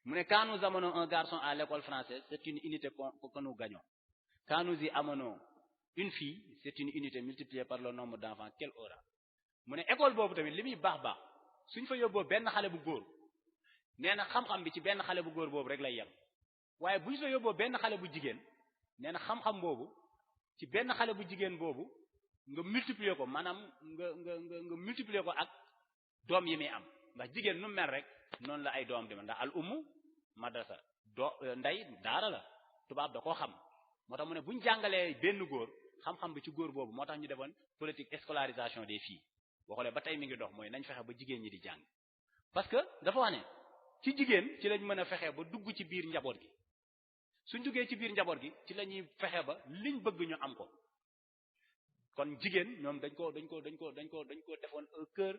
mu ne quand nous amenons un garçon à l'école française c'est une unité que nous gagnons quand nous y amenons une fille c'est une unité multipliée par le nombre d'enfants qu'elle aura mu ne école boobu tamit li muy baax suñ fa yóbboo benn xale bu góor nee na xam-xam bi ci benn xale bu góor boobu rek lay yem waaye bu ñu fa yóbboo benn xale bu jigéen nee na xam-xam boobu ci benn xale bu jigéen boobu nga multiplier ko maanaam nga multiplier ko ak doom yi muy am ndax jigéen nu mel rek noonu la ay doom di ma ndax al ummu madrasa ndey daara la tubaab da koo xam moo tax mu ne bu ñu jàngalee benn góor xam-xam bi ci góor boobu moo tax ñu defoon politique scolarisation des filles boo xoolee ba tey mi ngi dox mooy nañ fexe ba jigéen ñi di jàng parce que dafa wax ne ci jigéen ci lañ mën a fexe ba dugg ci biir njaboot gi suñ duggee ci biir njaboot gi ci la ñuy fexe ba liñ bëgg ñu am ko kon jigéen ñoom dañ ko defoon au cœur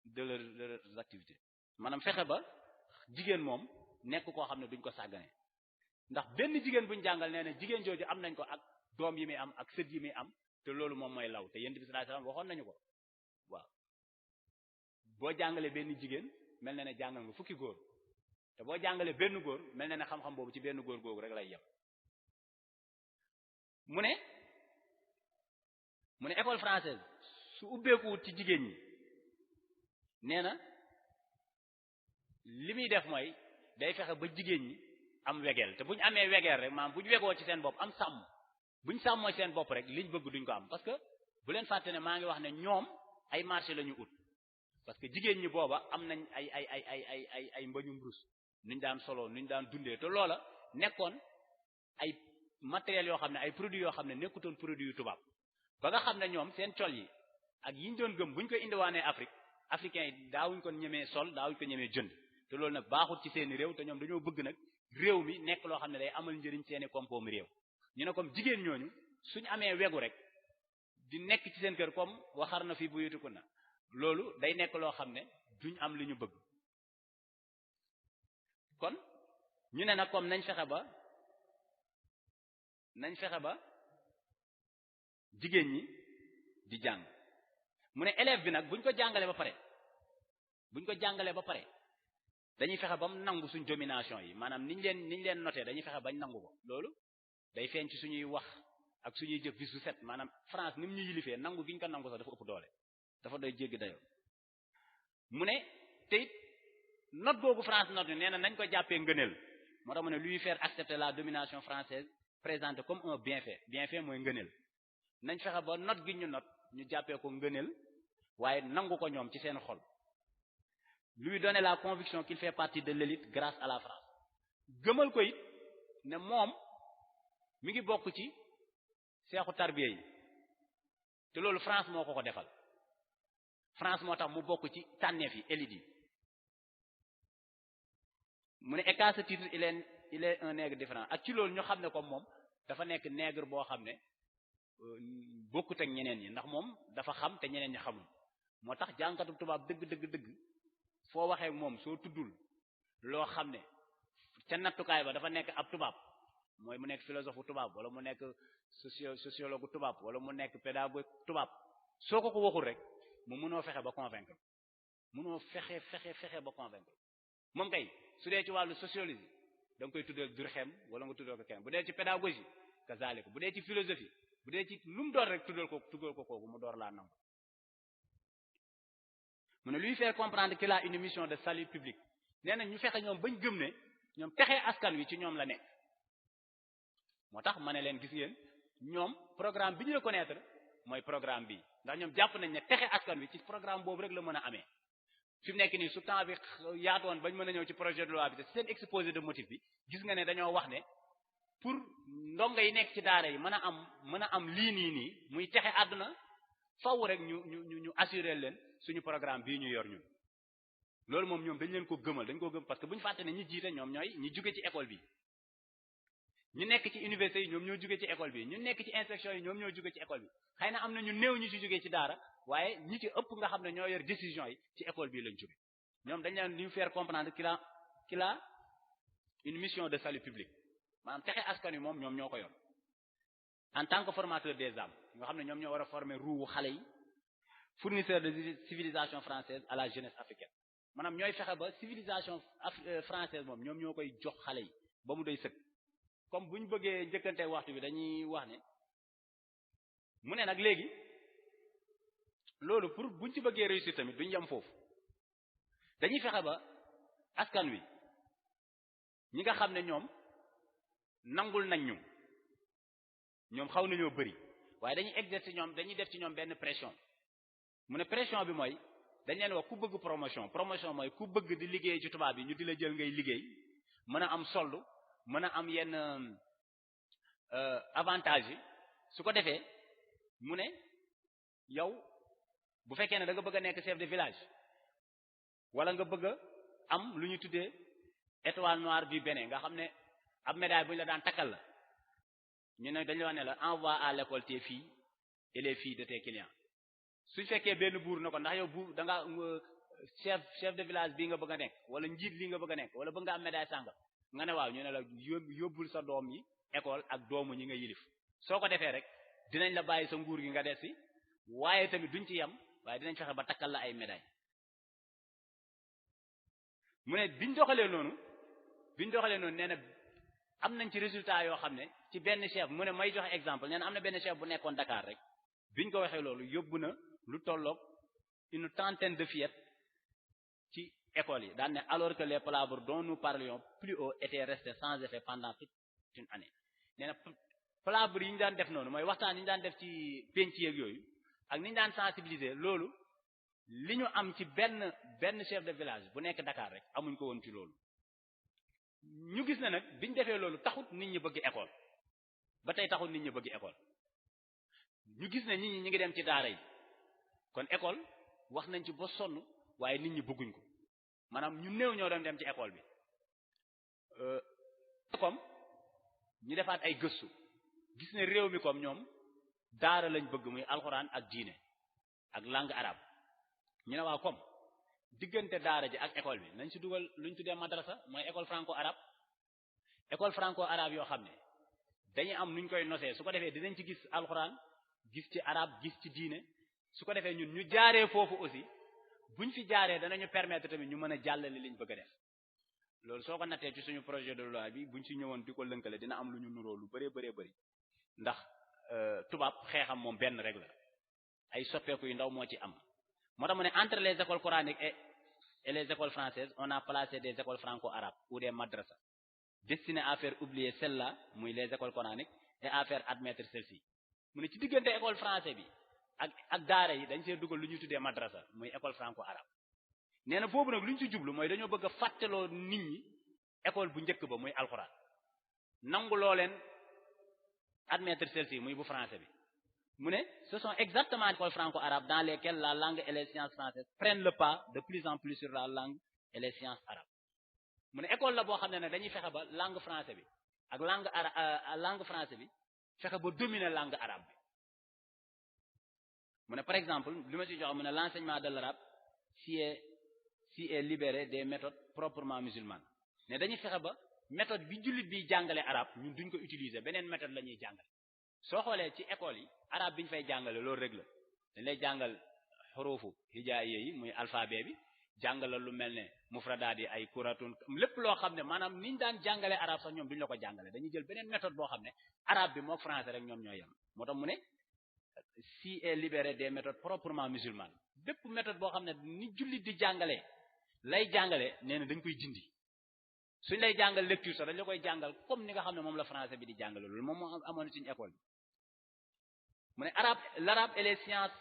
de leurs activités maanaam fexe ba jigéen moom nekk koo xam ne duñ ko sàggane ndax benn jigéen buñ jàngal nee na jigéen jooju am nañ ko ak doom yi muy am ak sët yi muy am te loolu moom mooy law te yonent bi sallallahu alayhi wasallam waxoon nañu ko waaw boo jàngalee benn jigéen mel na ne jàngal nga fukki góor te boo jàngalee benn góor mel na ne xam-xam boobu ci benn góor googu rek lay yem mu ne école française su ubbeekuwut ci jigéen ñi nee na li muy def mooy day fexe ba jigéen ñi am wegeel te bu ñu amee wegeel rek maanaam bu ñu wegoo ci seen bopp am sàmm bu ñu sàmmoo ci seen bopp rek liñ bëgg duñ ko am parce que bu leen fàtte ne maa ngi wax ne ñoom ay marché la ñu ut parce que jigéen ñi booba am nañ ay mbañum rus nuñ daan solo nuñ daan dundee te loola nekkoon ay matériels yoo xam ne ay produits yoo xam ne nekkutoon produit yu tubaab ba nga xam ne ñoom seen col yi ak yiñ doon gëm buñ koy indiwaanee Afrique africains yi daawuñ ko ñemee sol daawuñ ko ñemee jënd te loolu nag baaxul ci seeni réew te ñoom dañoo bëgg nag réew mi nekk loo xam ne day amal njëriñ seeni koom-koomu réew ñu ne comme jigéen ñooñu suñu amee wegu rek di nekk ci seen kër comme waxar na fi buyutikunna loolu day nekk loo xam ne duñ am li ñu bëgg kon ñu ne nag comme nañ fexe ba jigéen ñi di jàng mu ne élève bi nag buñ ko jàngalee ba pare dañuy fexe ba mu nangu suñ domination yi maanaam niñ leen noté dañuy fexe bañ nangu ko loolu day feeñ ci suñuy wax ak suñuy jëf bis bu set maanaam France ni mu ñu yilifee nangu gi ñu ko nangu sax dafa ëpp doole dafa doy jéggi dayoo mu ne te it note boobu France note ni nee na nañ ko jàppee ngëneel moo tax mu ne lui faire accepter la domination française présentée comme un bienfait mooy ngëneel nañ fexe ba note gi ñu note ñu jàppee ko ngëneel waaye nangu ko ñoom ci seen xol lui donner la conviction qu'il fait partie de l'élite grâce à la France gëmal ko it ne moom mi ngi bokk ci seexu tarbiya yi te loolu France moo ko defal France moo tax mu bokk ci tànneef yi élite yi mu ne et qu'à ce titre il est un nègre différent ak ci loolu ñu xam ne comme moom dafa nekk nègre boo xam ne bokkut ak ñeneen ñi ndax moom dafa xam te ñeneen ñi xamul moo tax jàngkatu tubaab dëgg foo waxee moom soo tuddul loo xam ne ca nattukaay ba dafa nekk ab tubaab mooy mu nekk philosophe tubaab wala mu nekk sociologue tubaab wala mu nekk pédagogue tubaab soo ko waxul rek mu mënoo fexe ba convaincre ba convaincre moom kay su dee ci wàllu sociologie da nga koy tuddal Durkheim wala nga tuddal ko kenn bu dee ci pédagogie kazalik bu dee ci philosophie bu dee ci lu mu door rek tuddal ko kooku mu door laa nangu mu ne lui faire comprendre qu'il a une mission de salut public nee na ñu fexe ñoom bañ gëm ne ñoom texee askan wi ci ñoom la nekk moo tax ma ne leen gis ngeen ñoom programme bi ñu reconnaître mooy programme bi ndax ñoom jàpp nañ ne texe askan wi ci programme boobu rek la mën a amee fi mu nekk nii su temps bi yaatoon bañ mën a ñëw ci projet de loi bi te seen exposé de motif bi gis nga ne dañoo wax ne pour ndongo yi nekk ci daara yi mën a am lii nii muy texe àdduna faw rek ñu assurer leen suñu programme bii ñu yor ñun loolu moom ñoom dañ leen ko gëmal dañ ko gëm parce que bu ñu fàtte ne ñi jiite ñoom ñooy ñi jóge ci école bi ñu nekk ci université yi ñoom ñoo jóge ci école bi ñu nekk ci inspection yi ñoom ñoo jóge ci école bi xëy na am na ñu néew ñu ci jóge ci daara waaye ñi ci ëpp nga xam ne ñoo yor décision yi ci école bi lañ jóge ñoom dañ leen ñu faire comprendre qu'il a une mission de salut public maanaam texe askan wi moom ñoom ñoo ko yor en tant que formateur des âmes nga xam ne ñoom ñoo war a former ruuwu xale yi fournisseur de civilisation française à la jeunesse africaine maanaam ñooy fexe ba civilisation française moom ñoom ñoo koy jox xale yi ba mu doy sëkk comme bu ñu bëggee njëkkante waxtu bi dañuy wax ne mu ne nag léegi loolu pour buñ ci bëggee réussir tamit duñ yem foofu dañuy fexe ba askan wi ñi nga xam ne ñoom nangul nañ ñu ñoom xaw nañoo bëri waaye dañuy exercer ñoom dañuy def ci ñoom benn pression mu ne pression bi mooy dañ leen wax ku bëgg promotion mooy ku bëgg di liggéey ci tubaab yi ñu di la jël ngay liggéey mën a am solde mën a am yenn avantage yi su ko defee mu ne yow bu fekkee ne da nga bëgg a nekk chef de village wala nga bëgg a am lu ñu tuddee étoile noire du Bénin nga xam ne ab médaille bu ñu la daan takkal la ñu ne dañu la wax ne la envoie à l'école tes filles et les filles de tes clients suñ fekkee benn buur na ko ndax yow buur da nga chef de village bii nga bëgg a nekk wala njiit lii nga bëgg a nekk wala bëgg nga am médaille sàngam nga ne waaw ñu ne la yóbbul sa doom yi école ak doomu ñi nga yilif soo ko defee rek dinañ la bàyyi sa nguur gi nga des si waaye tamit duñ ci yem waaye dinañ fexe ba takkal la ay médaille mu ne biñ doxalee noonu nee na am nañ ci résultat yoo xam ne ci benn chef mu ne may joxe exemple nee na am na benn chef bu nekkoon Dakar rek biñ ko waxee loolu yóbbu na lu tolloog une trentaine de fillettes ci école yi daan ne alors que les palabres dont nous parlions plus haut étaient restés sans effet pendant toute une année nee na palabres yi ñu daan def noonu mooy waxtaan yi ñu daan def ci penc yeeg yooyu ak ni ñu daan sensibiliser loolu li ñu am ci benn chef de village bu nekk Dakar rek amuñ ko woon ci loolu ñu gis ne nag biñ defee loolu taxut nit ñi bëgg école ba tey taxut nit ñi bëgg école ñu gis ne nit ñi ñu ngi dem ci daara yi kon école wax nañ ci ba sonn waaye nit ñi bëgguñ ko maanaam ñu néew ñoo doon dem ci école bi comme ñu defaat ay gëstu gis ne réew mi comme ñoom daara lañ bëgg muy alxuraan ak diine ak langue arabe ñu ne waa comme diggante daara ji ak école bi nañ ci dugal luñ tuddee madrasa mooy école franco arabe yoo xam ne dañuy am nuñ koy nosee su ko defee dinañ ci gis alxuraan gis ci arabe gis ci diine su ko defee ñun ñu jaaree foofu aussi buñ fi jaaree danañu permettre tamit ñu mën a jàllale liñ bëgg a def loolu soo ko nattee ci suñu projet de loi bi buñ ci ñëwoon di ko lënkale dina am lu ñu nuroo lu bëree bëri ndax tubaab xeexam moom benn rek la ay soppeeku yu ndaw moo ci am moo tax mu ne entre les écoles coraniques et les écoles françaises on a placé des écoles franco-arabes ou des madrasas destinées à faire oublier celles-là muy les écoles coraniques et à faire admettre celles-ci mu ne ci diggante école français bi ak daara yi dañ see dugal lu ñuy tuddee madrasa muy école franco-arabe nee na boobu nag lu ñu ci jublu mooy dañoo bëgg a fàttaloo nit ñi école bu njëkk ba muy alxuraan nangu loo leen admettre celle-ci muy bu français bi mu ne ce sont exactement les écoles franco-arabes dans lesquelles la langue et les sciences françaises prennent le pas de plus en plus sur la langue et les sciences arabes mu ne école la boo xam ne dañuy fexe ba langue français bi ak langue français bi fexe ba dominer langue arabe bi mu ne par exemple li ma ci jox mu ne l'enseignement de l'arabe si est libéré des méthodes proprement musulmanes ne dañuy fexe ba méthode bi jullit bi jàngale arabe ñun duñ ko utiliser beneen méthode la ñuy jàngale soo xoolee ci école yi arabe bi ñu fay jàngale loolu rek la dañ lay jàngal xurufu hijaaiya yi muy alphabet bi jàngala lu mel ne mufradaat yi ay kuratun lépp loo xam ne maanaam niñ daan jàngale arabe sax ñoom duñ la ko jàngale dañuy jël beneen méthode boo xam ne arabe bi mook français rek ñoom ñoo yem moo tax mu ne si est libéré des méthodes proprement musulmanes bépp méthode boo xam ne ni jullit di jàngalee lay jàngale nee na dañ koy dindi suñ lay jàngal lecture sax dañ la koy jàngal comme ni nga xam ne moom la français bi di jàngale loolu moom moo amoon suñu école bi mu ne l'arabe et les sciences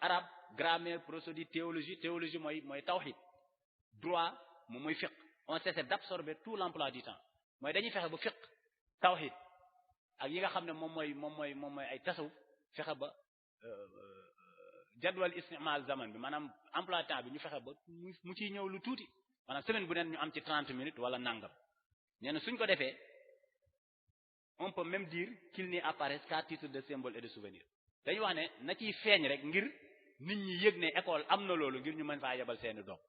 arabes grammaire prosodie théologie mooy tawhid droit moom mooy fiqh on cesse d'absorber tout l'emploi du temps mooy dañuy fexe ba fiqh tawhid ak yi nga xam ne moom mooy ay tasawuf fexe ba jadwal istimal zaman bi maanaam emploi temps bi ñu fexe ba mu ciy ñëw lu tuuti maanaam semaine bu neen ñu am ci 30 minutes wala nangam nee na suñ ko defee on peut même dire qu'il n'y apparaisse qu'à titre de symbole et de souvenir dañu wax ne na ciy feeñ rek ngir nit ñi yëg ne école am na loolu ngir ñu mën faa yebal seeni doom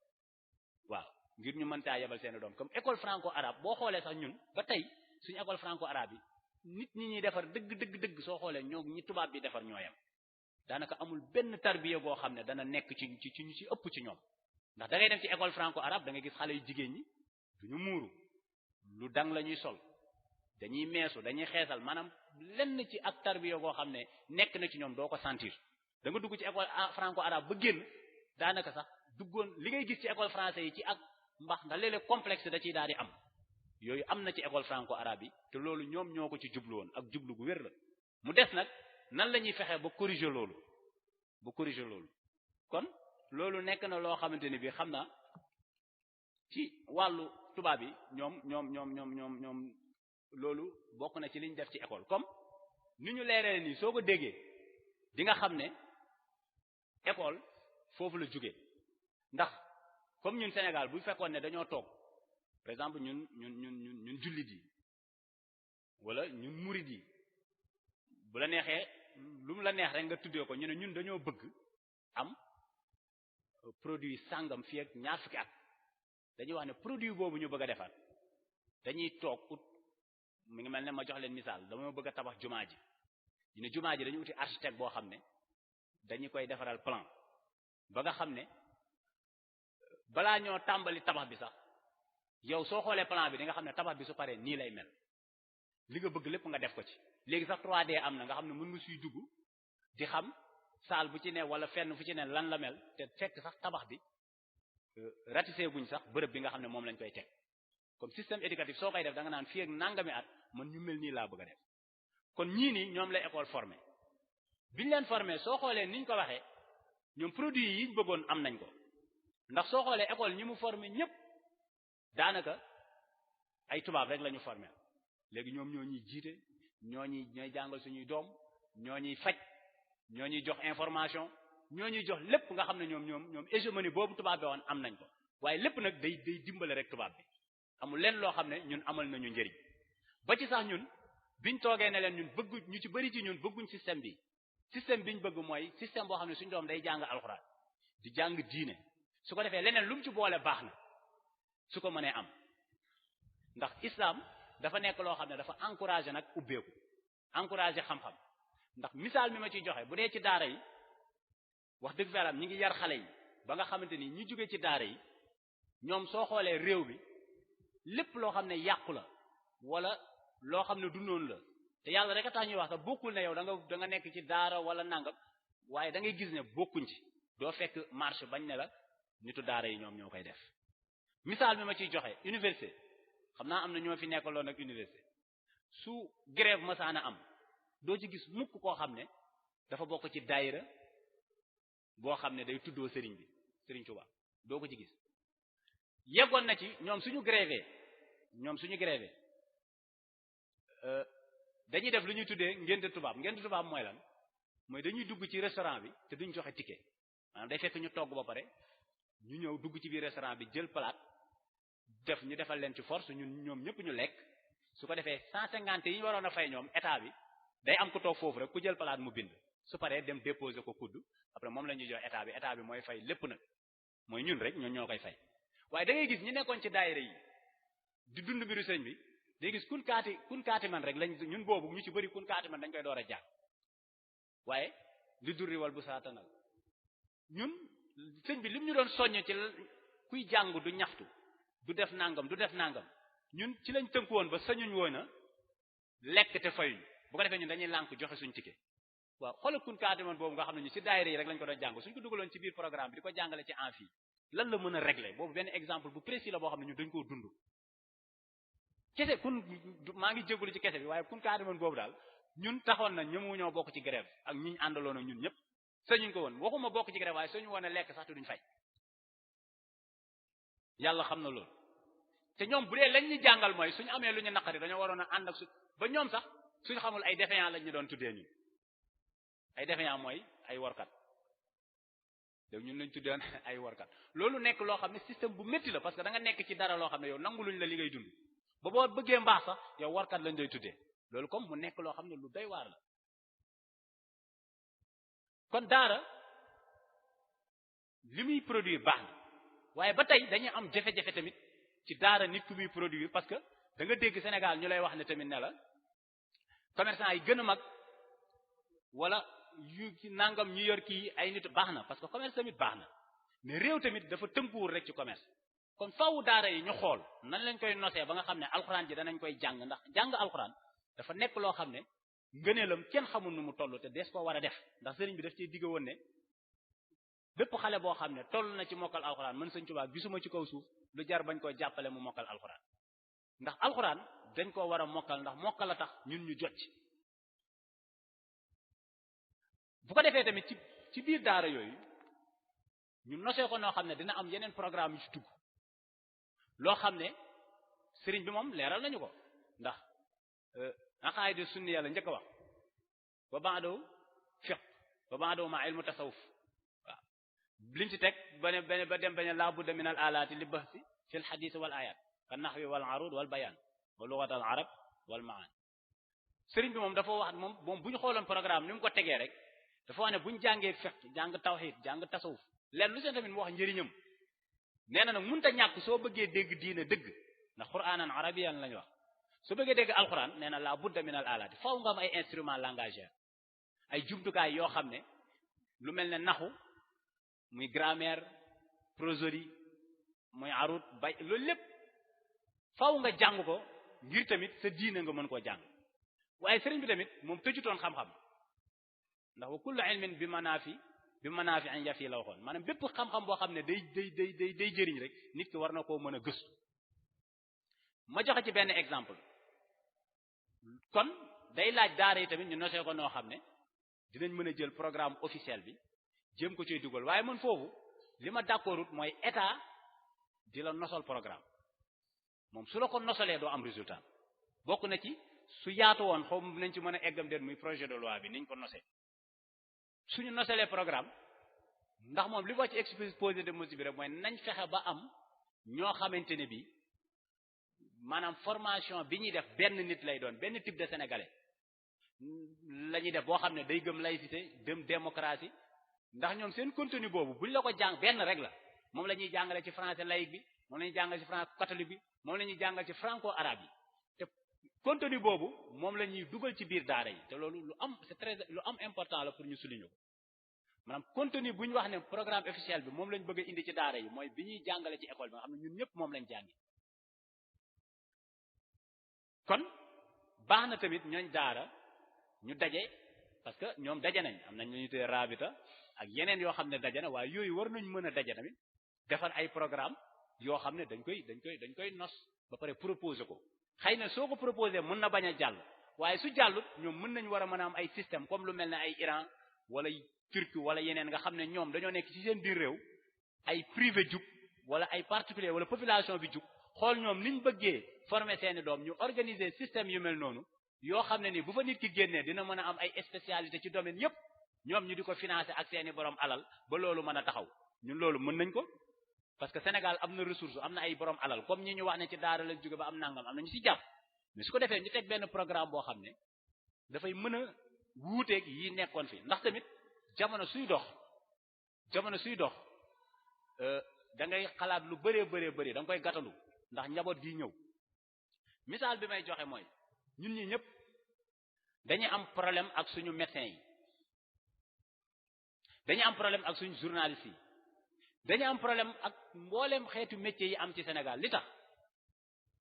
waaw ngir ñu mën faa yebal seeni doom comme école franco-arabe boo xoolee sax ñun ba tey suñu école franco-arabe yi nit ñi ñuy defar dëgg soo xoolee ñoo ñi tubaab bi defar ñooyam daanaka amul benn tarbiya boo xam ne dana nekk ci ñu ci ëpp ci ñoom ndax da ngay dem ci école franco-arabe da ngay gis xale yu jigéen ñi duñu muuru lu dang la ñuy sol dañuy meesu dañuy xeesal maanaam lenn ci ak tarbiya boo xam ne nekk na ci ñoom doo ko sentir da nga dugg ci école franco-arabe ba génn daanaka sax duggoon li ngay gis ci école français yi ci ak mbax ndax léeg-léeg complexe da ciy daal di am yooyu am na ci école franco-arabe yi te loolu ñoom ñoo ko ci jublu woon ak jublu gu wér la mu des nag nan la ñuy fexee ba corriger loolu kon loolu nekk na loo xamante ni bi xam naa ci wàllu tubaab yi ñoom loolu bokk na ci liñ def ci école comme ni ñu leeree nii soo ko déggee di nga xam ne école foofu la jóge ndax comme ñun Sénégal bu fekkoon ne dañoo toog par exemple ñun jullit yi wala ñun murid yi bu la neexee lu mu la neex rek nga tuddee ko ñu ne ñun dañoo bëgg am produit sàngam fii ak ñaar fukki at dañuy wax ne produit boobu ñu bëgg a defar dañuy toog ut mu ngi mel ne ma jox leen misaal dama bëgg a tabax jumaa ji ñu ne jumaa ji dañu uti architecte boo xam ne dañu koy defaral plan ba nga xam ne balaa ñoo tàmbali tabax bi sax yow soo xoolee plan bi di nga xam ne tabax bi su paree nii lay mel li nga bëgg lépp nga def ko ci léegi sax 3D am na nga xam ne mën nga suy dugg di xam saal bu ci ne wala fenn fu ci ne lan la mel te fekk sax tabax bi ratissé guñ sax bërëb bi nga xam ne moom lañ koy teg comme système éducatif soo koy def da nga naan fii ak nangami at man ñu mel nii laa bëgg a def kon ñii nii ñoom la école formé biñ leen formé soo xoolee niñ ko waxee ñoom produit yi ñu bëggoon am nañ ko ndax soo xoolee école ñi mu formé ñëpp daanaka ay tubaab rek la ñu formé léegi ñoom ñoo ñuy jiite ñooy jàngal suñuy doom ñoo ñuy faj ñoo ñuy jox information ñoo ñuy jox lépp nga xam ne ñoom hégémonie boobu tubaab bi woon am nañ ko waaye lépp nag day dimbale rek tubaab bi amul leen loo xam ne ñun amal nañu njëriñ ba ci sax ñun biñ toogee ne leen ñun bëggu ñu ci bëri ci ñun bëgguñ système bi système biñ bëgg mooy système boo xam ne suñu doom day jàng alxuraan di jàng diine su ko defee leneen lu mu ci boole baax na su ko mënee am ndax islam dafa nekk loo xam ne dafa encourager nag ubbeeku encourager xam-xam ndax misaal mi ma ciy joxe bu dee ci daara yi wax dëgg fa yàlla ñi ngi yar xale yi ba nga xamante ni ñi jóge ci daara yi ñoom soo xoolee réew bi lépp loo xam ne yàqu la wala loo xam ne du noonu la te yàlla rek a tax ñuy wax sax bokkul ne yow da nga nekk ci daara wala nangam waaye da ngay gis ne bokkuñ ci doo fekk marche bañ ne la nitu daara yi ñoom ñoo koy def misaal mi ma ciy joxe université xam naa am na ñoo fi nekkaloon ak université su grève masaana am doo ci gis mukk koo xam ne dafa bokk ci daayira boo xam ne day tuddoo sëriñ bi sëriñ Tuubaa doo ko ci gis yeggoon na ci ñoom suñu grévé dañuy def lu ñuy tuddee ngénte tubaab mooy lan mooy dañuy dugg ci restaurant bi te duñ joxe ticket maanaam day fekk ñu togg ba pare ñu ñëw dugg ci biir restaurant bi jël palaat ñu defal leen ci force ñoom ñëpp ñu lekk su ko defee 150 yi ñu waroon a fay ñoom état bi day am ko toog foofu rek ku jël palaat mu bind su paree dem déposer ko kudd après moom la ñuy jox état bi mooy fay lépp nag mooy ñun rek ñoo koy fay waaye da ngay gis ñi nekkoon ci daayira yi di dund mbiru sëñ bi day gis kun kaati man rek lañ ñun boobu ñu ci bëri kun kaati man dañ koy door a jàng waaye li durri wal bu saatanal ñun sëñ bi lim ñu doon soññ ci kuy jàng du ñaxtu du def nangam ñun ci lañ tënku woon ba sañuñ woon a lekk te fayuñ bu ko defee ñun dañuy lànk joxe suñ ticket waaw xoolal kun kaati man boobu nga xam ne ñu ci daayira yi rek lañ ko doon jàng suñ ko dugaloon ci biir programme bi di ko jàngale ci amphi lan la mën a régler boobu benn exemple bu précis la boo xam ne ñun dañ koo dund kese maa ngi jégalu ci kese bi waaye kun kaati man boobu daal ñun taxoon na ñëmu ñoo bokk ci grève ak ñi ñu àndaloon ak ñun ñëpp sañuñ ko woon waxuma bokk ci grève waaye sañu woon a lekk sax te duñ fay yàlla xam na loolu te ñoom bu dee lañ ñu jàngal mooy suñu amee lu ñu naqari dañoo waroon a ànd ak ba ñoom sax suñu xamul ay défaillant lañ ñu doon tuddee ñun ay défaillant mooy ay workat dégg ñun lañ tuddee ay workat loolu nekk loo xam ne système bu métti la parce que da nga nekk ci dara loo xam ne yow nangu luñ la li ngay dund ba boo bëggee mbaax sax yow workat lañ lay tuddee loolu comme mu nekk loo xam ne lu doy waar la kon daara li muy produire baax na waaye ba tey dañuy am jafe-jafe tamit ci daara nit ku muy produire parce que da nga dégg Sénégal ñu lay wax ne tamit ne la commerçant yi gën a mag wala yu nangam ñu yor kii ay nit baax na parce que commerce tamit baax na mais réew tamit dafa tënkuwul rek ci commerce kon faawu daara yi ñu xool nan lañ koy nosee ba nga xam ne alxuraan ji danañ koy jàng ndax jàng alxuraan dafa nekk loo xam ne ngëneelam kenn xamul nu mu toll te des koo war a def ndax sëriñ bi daf cee digg woon ne bépp xale boo xam ne toll na ci mokkal alxuraan man Sëriñ Tuubaa gisuma ci kaw suuf lu jar bañ koy jàppale mu mokkal alxuraan ndax alxuraan dañ koo war a mokkal ndax mokkal a tax ñun ñu jot ci bu ko defee tamit ci biir daara yooyu ñu nosee ko noo xam ne dina am yeneen programme yu ci dugg loo xam ne sëriñ bi moom leeral nañu ko ndax aqaida sunniya la njëkk a wax wa ba'du fiqh wa ba'du ma ilmu tasawuf waaw liñ ci teg ba dem bañ la budda min al alati li bahsi fi al hadith wal ayat kan nahwi wal arud wal bayan wa lughat al arab wal ma'an sëriñ bi moom dafa wax moom bu ñu xooloon programme ni mu ko tegee rek dafa wax ne bu ñu jàngee fiqh jàng tawhid jàng tasawuf leen lu seen tamit mu wax njëriñam nee na nag mënut a ñàkk soo bëggee dégg diine dëgg ndax qur'anan arabiyan lañu wax soo bëggee dégg alquran nee na la budda min al alati faaw nga am ay instrument langagère ay jumtukaay yoo xam ne lu mel ne naxu muy grammaire prosodie muy arut bay loolu lépp faaw nga jàng ko ngir tamit sa diine nga mën koo jàng waaye sëriñ bi tamit moom tëjutoon xam-xam ndax wa kullu ilmin bi manaafi an yafi la waxoon maanaam bépp xam-xam boo xam ne day jëriñ rek nit ki war na koo mën a gëstu ma joxe ci benn exemple kon day laaj daara yi tamit ñu nosee ko noo xam ne dinañ mën a jël programme officiel bi jéem ko ciy dugal waaye man foofu li ma d'accordut mooy état di la nosal programme moom su la ko nosalee doo am résultat bokk na ci su yaatu woon xaw ma nañ ci mën a eggam den muy projet de loi bi niñ ko nosee suñu nosalee programme ndax moom li wax ci exposé de motifs bi rek mooy nañ fexe ba am ñoo xamante ne bi maanaam formation bi ñuy def benn nit lay doon benn type de sénégalais la ñuy def boo xam ne day gëm laïcité gëm démocratie ndax ñoom seen contenu boobu buñ la ko jàng benn rek la moom la ñuy jàngale ci français laïque bi moom la ñuy jàngale ci français catholique bi moom la ñuy jàngale ci franco arabe yi te contenu boobu moom la ñuy dugal ci biir daara yi te loolu lu am important la pour ñu souligner ko maanaam contenu bu ñu wax ne programme officiel bi moom lañ bëgg a indi ci daara yi mooy bi ñuy jàngale ci école bi nga xam ne ñun ñëpp moom lañ jàngi kon baax na tamit ñooñ daara ñu daje parce que ñoom daje nañ am nañ lu ñuy tuddee rabita ak yeneen yoo xam ne daje na waaye yooyu war nañ mën a daje tamit defar ay programme yoo xam ne dañ koy nos ba pare proposer ko xëy na soo ko proposer mën na bañ a jàll waaye su jàllut ñoom mën nañ war a mën a am ay système comme lu mel ne ay Iran wala Turquie wala yeneen nga xam ne ñoom dañoo nekk ci seen biir réew ay privé jug wala ay particulier wala population bi jug xool ñoom niñ bëggee former seeni doom ñu organiser système yu mel noonu yoo xam ne ni bu fa nit ki génnee dina mën a am ay spécialité ci domaine yépp ñoom ñu di ko financer ak seeni borom alal ba loolu mën a taxaw ñun loolu mën nañ ko parce que Sénégal am na ressource am na ay borom alal comme ñi ñu wax ne ci daara lañ jóge ba am nangam am na ñu ci jàpp mais su ko defee ñu teg benn programme boo xam ne dafay mën a wuuteeg yi nekkoon fi ndax tamit jamono suy dox da ngay xalaat lu bëree da nga koy gàttalu ndax njaboot gi ñëw misaal bi may joxe mooy ñun ñi ñëpp dañuy am problème ak suñu médecins yi dañuy am problème ak suñu journalistes yi dañuy am problème ak mbooleem xeetu métiers yi am ci Sénégal li tax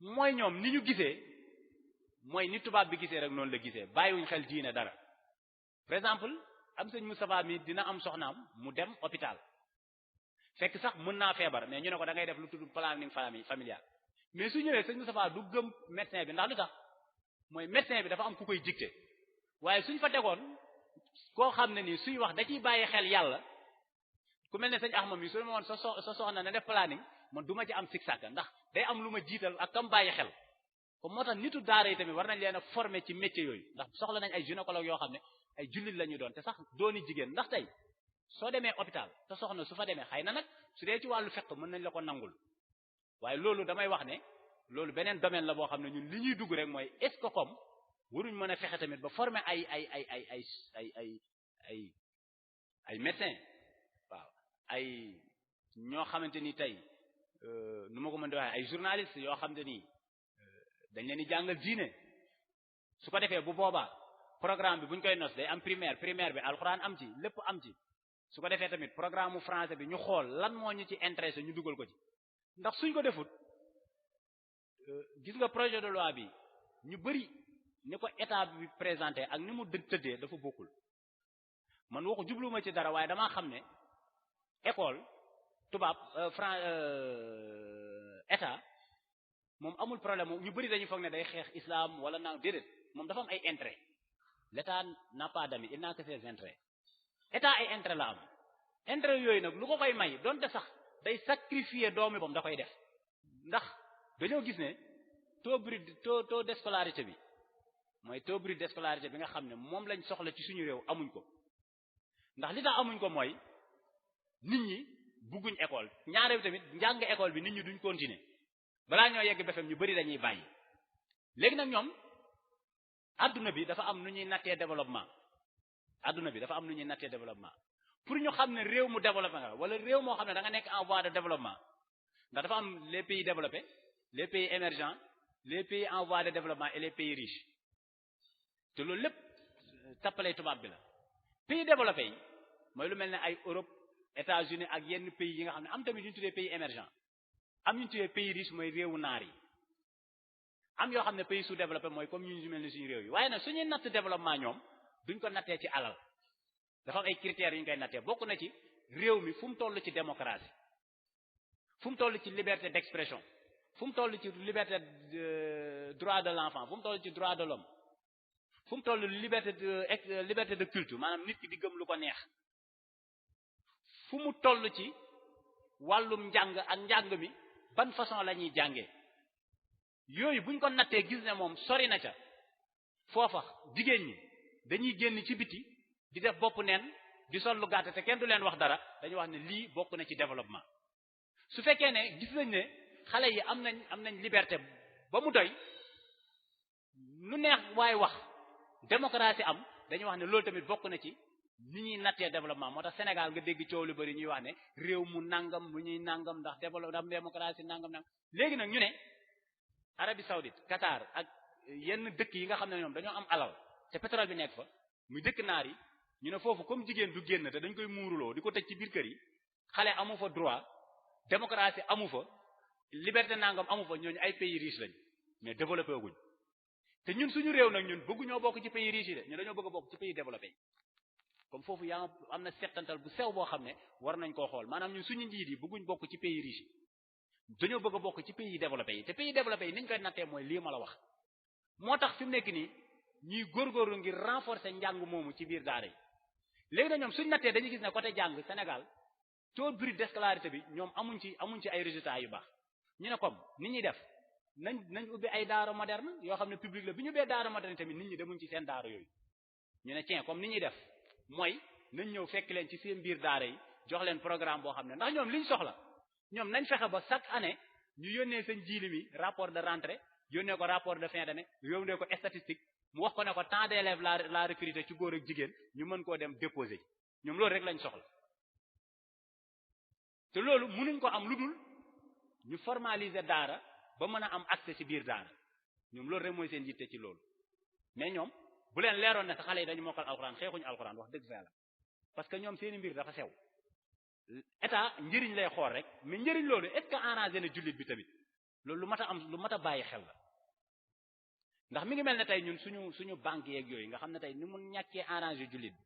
mooy ñoom ni ñu gisee mooy ni tubaab bi gisee rek noonu la gisee bàyyiwuñ xel diine dara par exemple am sëñ Moustapha mi dina am soxnaam mu dem hôpital fekk sax mën naa feebar mais ñu ne ko da ngay def lu tudd planning familial mais su ñëwee sëñ Moustapha du gëm médecin bi ndax lu tax mooy médecin bi dafa am ku koy dicté waaye suñ fa tegoon koo xam ne nii suy wax da ciy bàyyi xel yàlla ku mel ne sëñ Ahmad mi su ma woon sa soxna na def planning man du ma ci am sikk-sàkk ndax day am lu ma jiital ak kam bàyyi xel comme moo tax nitu daara yi tamit war nañ leen a former ci métier yooyu ndax soxla nañ ay gynécologue yoo xam ne ay jullit la ñu doon te sax dooni jigéen ndax tey soo demee hôpital te soxna su fa demee xëy na nag su dee ci wàllu fiqh mën nañ la ko nangul waaye loolu damay wax ne loolu beneen domaine la boo xam ne ñun li ñuy dugg rek mooy est-ce que comme waruñ mën a fexe tamit ba former ay médecin waaw ay ñoo xamante ni tey nu ma ko mën di waxee ay journalistes yoo xamante ni dañ leen di jàngal diine su ko defee bu boobaa programme bi buñ koy nos day am primaire bi alxuraan am ci lépp am ci su ko defee tamit programme mu français bi ñu xool lan moo ñu ci intéressé ñu dugal ko ci ndax suñ ko defut gis nga projet de loi bi ñu bari ni ko état bi présenté ak ni mu tëddee dafa bokkul man waxu jubluwuma ci dara waaye damaa xam ne école tubaab état moom amul problème ñu bari dañuy foog ne day xeex islam wala naa déedéet moom dafa am ay intérêt l'état n'a pas d'amis il n'a que ses intérêts état ay intérêt la am intérêt yooyu nag lu ko koy may donte sax day sacrifier doomi boom da koy def ndax dañoo gis ne taux de scolarité bi mooy taux brut d'escolarité bi nga xam ne moom lañ soxla ci suñu réew amuñ ko ndax li tax amuñ ko mooy nit ñi bugguñ école ñaareel tamit njàng école bi nit ñi duñ continuer balaa ñoo yegg BFEM ñu bari dañuy bàyyi léegi nag ñoom adduna bi dafa am nu ñuy nattee développement adduna bi dafa am nu ñuy nattee développement pour ñu xam ne réew mu développé nga wala réew moo xam ne da nga nekk en voie de développement ndax dafa am les pays développés les pays émergents les pays en voie de développement et les pays riches te loolu lépp tappalee tubaab bi la pays développés yi mooy lu mel ne ay Europe États-Unis ak yenn pays yi nga xam ne am tamit ñu tuddee pays émergents am ñu tuddee pays riches mooy réewu naar yi am yoo xam ne pays sous-développé mooy comme ñu mel ni suñu réew yi waaye nag suñuy natt développement ñoom duñ ko nattee ci alal dafa am ay critères yu ñu koy nattee bokk na ci réew mi fu mu toll ci démocratie fu mu toll ci liberté d'expression fu mu toll ci liberté droit de l'enfant fu mu toll ci droit de l'homme fu mu toll liberté de culte maanaam nit ki di gëm lu ko neex fu mu toll ci wàllum njàng ak njàng mi ban façon la ñuy jàngee yooyu buñ ko nattee gis ne moom sori na ca foofa jigéen ñi dañuy génn ci biti di def bopp neen di sol lu gàtt te kenn du leen wax dara dañuy wax ne lii bokk na ci développement su fekkee ne gis nañ ne xale yi am nañ liberté ba mu doy lu neex waaye wax démocratie am dañuy wax ne loolu tamit bokk na ci ni ñuy nattee développement moo tax Sénégal nga dégg coow lu bari ñuy wax ne réew mu nangam mu ñuy nangam ndax démocratie nangam léegi nag ñu ne Arabie Saoudite Qatar ak yenn dëkk yi nga xam ne ñoom dañoo am alal te pétrole bi nekk fa muy dëkk naar yi ñu ne foofu comme jigéen du génn te dañ koy muuruloo di ko tëj ci biir kër yi xale amu fa droit démocratie amu fa liberté nangam amu fa ñooñu ay pays riches lañ mais développé guñ te ñun suñu réew nag ñun bëgguñoo bokk ci pays riches yi de ñu dañoo bëgg a bokk ci pays développé yi comme foofu yaa am na settantal bu sew boo xam ne war nañ koo xool maanaam ñun suñu njiit yi bëgguñ bokk ci pays riches yi dañoo bëgg a bokk ci pays développé yi te pays développé yi niñ koy nattee mooy lii ma la wax moo tax fi mu nekk nii ñuy góorgóorlu ngir renforcer njàng moomu ci biir daara yi léegi nag ñoom suñ nattee dañuy gis ne côté jàng Sénégal taux brut d'escolarité bi ñoom amuñ ci ay résultats yu baax ñu ne comme nit ñuy def nañ ubbi ay daara moderne yoo xam ne public la bi ñu ubbee daara moderne tamit nit ñi demuñ ci seen daara yooyu ñu ne tiens comme nit ñuy def mooy nañ ñëw fekk leen ci seen biir daara yi jox leen programme boo xam ne ndax ñoom liñ soxla ñoom nañ fexe ba chaque année ñu yónnee seen jiili mi rapport de rentrée yónnee ko rapport de fin d'année yónnee ko statistique mu wax ko ne ko tant d'élèves la recruter ci góor ak jigéen ñu mën koo dem déposer ñoom loolu rek lañ soxla te loolu mënuñ ko am lu dul ñu formaliser daara ba mën a am accès ci biir daara ñoom loolu rek mooy seen yitte ci loolu mais ñoom bu leen leeroon ne sa xale yi dañu mokkal alxuraan xeexuñu alxuraan wax dëgg fa yàlla parce que ñoom seeni mbir dafa sew état njëriñ lay xool rek mais njëriñ loolu est-ce que arrangé na jullit bi tamit loolu lu mat a bàyyi xel la ndax mi ngi mel ne tey ñun suñu banque yeeg yooyu nga xam ne tey ni mu ñàkkee arrangé jullit bi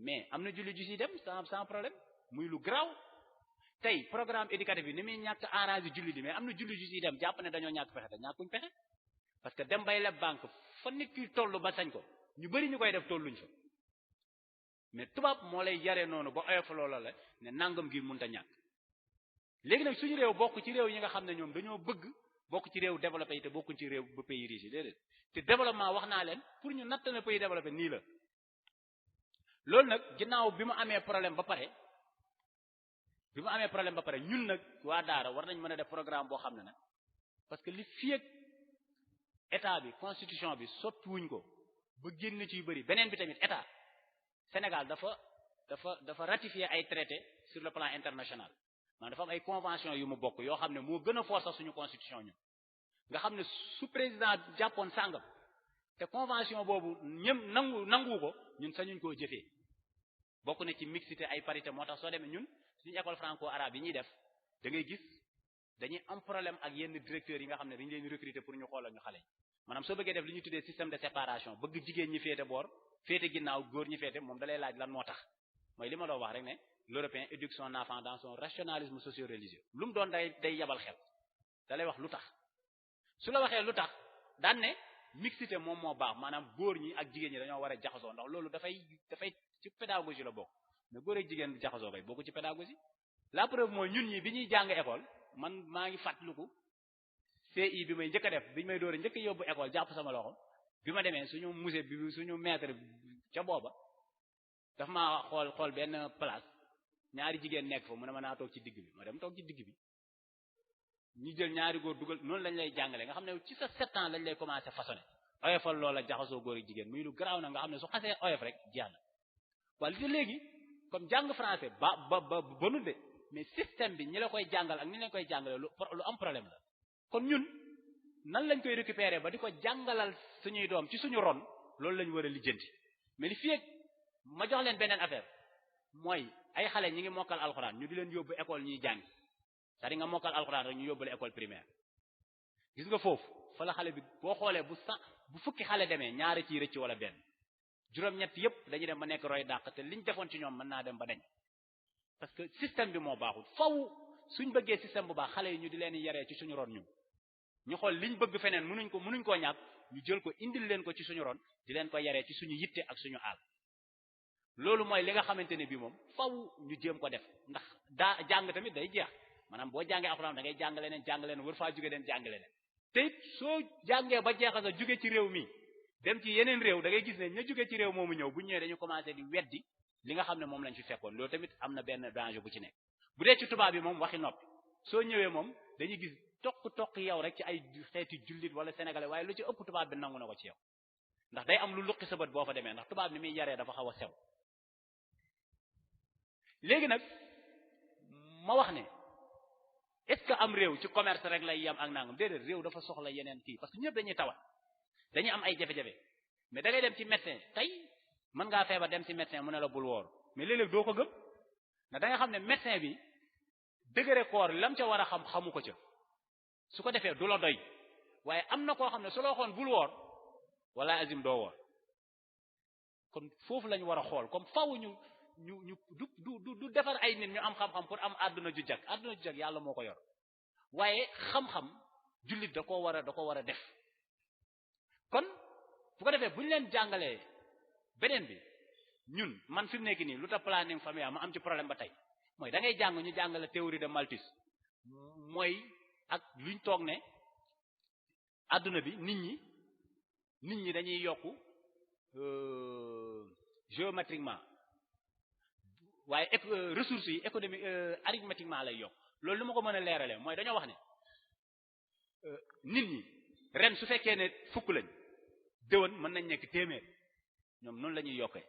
mais am na jullit ju ci dem sans problème muy lu graw tey programme éducatif bi ni muy ñàkk arrangé jullit bi mais am na jullit ju ci dem jàpp ne dañoo ñàkk pexe te ñàkkuñ pexe parce que dem bay leb banque fa nit ki tollu ba sañ ko ñu bari ñu koy def tolluñ fa mais tubaab moo lay yaree noonu ba oyof loola la ne nangam gi mënut a ñàkk léegi nag suñu réew bokk ci réew yi nga xam ne ñoom dañoo bëgg bokk ci réew développé yi te bokkuñ ci réew ba pays riche yi déedéet te développement wax naa leen pour ñu natt na pays développé nii la loolu nag ginnaaw bi mu amee problème ba pare ñun nag waa daara war nañ mën a def programme boo xam ne nag parce que li fii ak état bi constitution bi sottiwuñ ko ba génn ci yu bari beneen bi tamit état Sénégal dafa ratifier ay traité sur le plan international maanaam dafa am ay convention yu mu bokk yoo xam ne moo gën a fort sax suñu constitution ñun nga xam ne su président jàppoon sàngam te convention boobu ñëm nangu ko ñun sañuñ koo jëfee bokk na ci mixité ay parité moo tax soo demee ñun suñu école franco-arabe yi ñuy def da ngay gis dañuy am problème ak yenn directeurs yi nga xam ne dañu leen recruter pour ñu xoolal ñu xale yi maanaam soo bëggee def li ñuy tuddee système de séparation bëgg jigéen ñi féete boor féete ginnaaw góor ñi féete moom dalay laaj lan moo tax mooy li ma doon wax rek ne l'Européen éduque son enfant dans son rationalisme socio-religieux lu mu doon day yabal xel dalay wax lu tax su la waxee lu tax daan ne mixité moom moo baax maanaam góor ñi ak jigéen ñi dañoo war a jaxasoo ndax loolu dafay ci pédagogie la bokk mais góor ak jigéen jaxasoo kay bokku ci pédagogie la preuve mooy ñun ñi bi ñuy jàng école man maa ngi fàttaliku CI bi may njëkk a def bi may door a njëkk a yóbbu école jàpp sama loxo bi ma demee suñu musée bi suñu maître ca booba daf maa xool benn place ñaari jigéen nekk fa mu ne ma naa toog ci digg bi ma dem toog ci digg bi ñu jël ñaari góor dugal noonu lañ lay jàngale nga xam ne ci sa 7 ans lañ lay commencer façonner oyofal loola jaxasoo góor ak jigéen muy lu garaaw na nga xam ne su xasee oyof rek jeex na wala li léegi comme jàng français ba bonul de mais système bi ñi la koy jàngal ak ñi leen koy jàngale lu am problème la kon ñun nan lañ koy récupérer ba di ko jàngalal suñuy doom ci suñu ron loolu lañ war a lijjanti mais li fi ak ma jox leen beneen affaire mooy ay xale ñi ngi mokkal alxuraan ñu di leen yóbbu école ñuy jàng c'est-à-dire nga mokkal alxuraan rek ñu yóbbu la école primaire gis nga foofu fa la xale bi boo xoolee bu fukki xale demee ñaari ciy rëcc wala benn juróom-ñett yépp dañuy dem ba nekk roy dàq te liñ defoon ci ñoom mën naa dem ba dañ parce que système bi moo baaxul faw suñ bëggee système bu baax xale yi ñu di leen yaree ci suñu ron ñu xool liñ bëgg feneen mënuñ koo ñàkk ñu jël ko indil leen ko ci suñu ron di leen ko yaree ci suñu yitte ak suñu aal loolu mooy li nga xamante ne bii moom faw ñu jéem ko def ndax daa jàng tamit day jeex maanaam boo jàngee alxuraan da ngay jàng leneen war faa jóge leen jàng leneen te it soo jàngee ba jeexal sa jóge ci réew mi dem ci yeneen réew da ngay gis ne ña jóge ci réew moomu ñëw bu ñu ñëwee dañu commencé di weddi li nga xam ne moom lañ fi fekkoon loolu tamit am na benn danger bu ci nekk bu dee ci tubaab bi moom waxi noppi soo ñëwee moom dañuy gis toq yow rek ci ay xeeti jullit wala sénégalais waaye lu ci ëpp tubaab bi nangu na ko ci yow ndax day am lu luqi sa bët boo fa demee ndax tubaab ni muy yaree dafa xaw a sew léegi nag ma wax ne est-ce que am réew ci commerce rek lay yam ak nangam déedéet réew dafa soxla yeneen kii parce que ñëpp dañuy tawat dañuy am ay jafe-jafe mais da ngay dem ci médecin tey mën ngaa feebar dem ci médecin mu ne la bul woor mais léeg-léeg doo ko gëm ndax da nga xam ne médecin bi degré koor lam ca war a xamu ko ca su ko defee du la doy waaye am na koo xam ne su la waxoon bul woor wala azim doo woor kon foofu lañu war a xool comme faw ñu du defar ay nit ñu am xam-xam pour am àdduna ju jag yàlla moo ko yor waaye xam-xam jullit da koo war a def kon bu ko defee bu ñu leen jàngalee beneen bi ñun man fi mu nekk nii lu tax planning familial ma am ci problème ba tey mooy da ngay jàng ñu jàngale théorie de Malthus mooy ak luñ toog ne àdduna bi nit ñi dañuy yokku géométriquement waaye ressources yi économique arithmétiquement lay yokk loolu lu ma ko mën a leeralee mooy dañoo wax ne nit ñi ren su fekkee ne fukk lañ déwén mën nañ nekk téeméer ñoom noonu la ñuy yokkee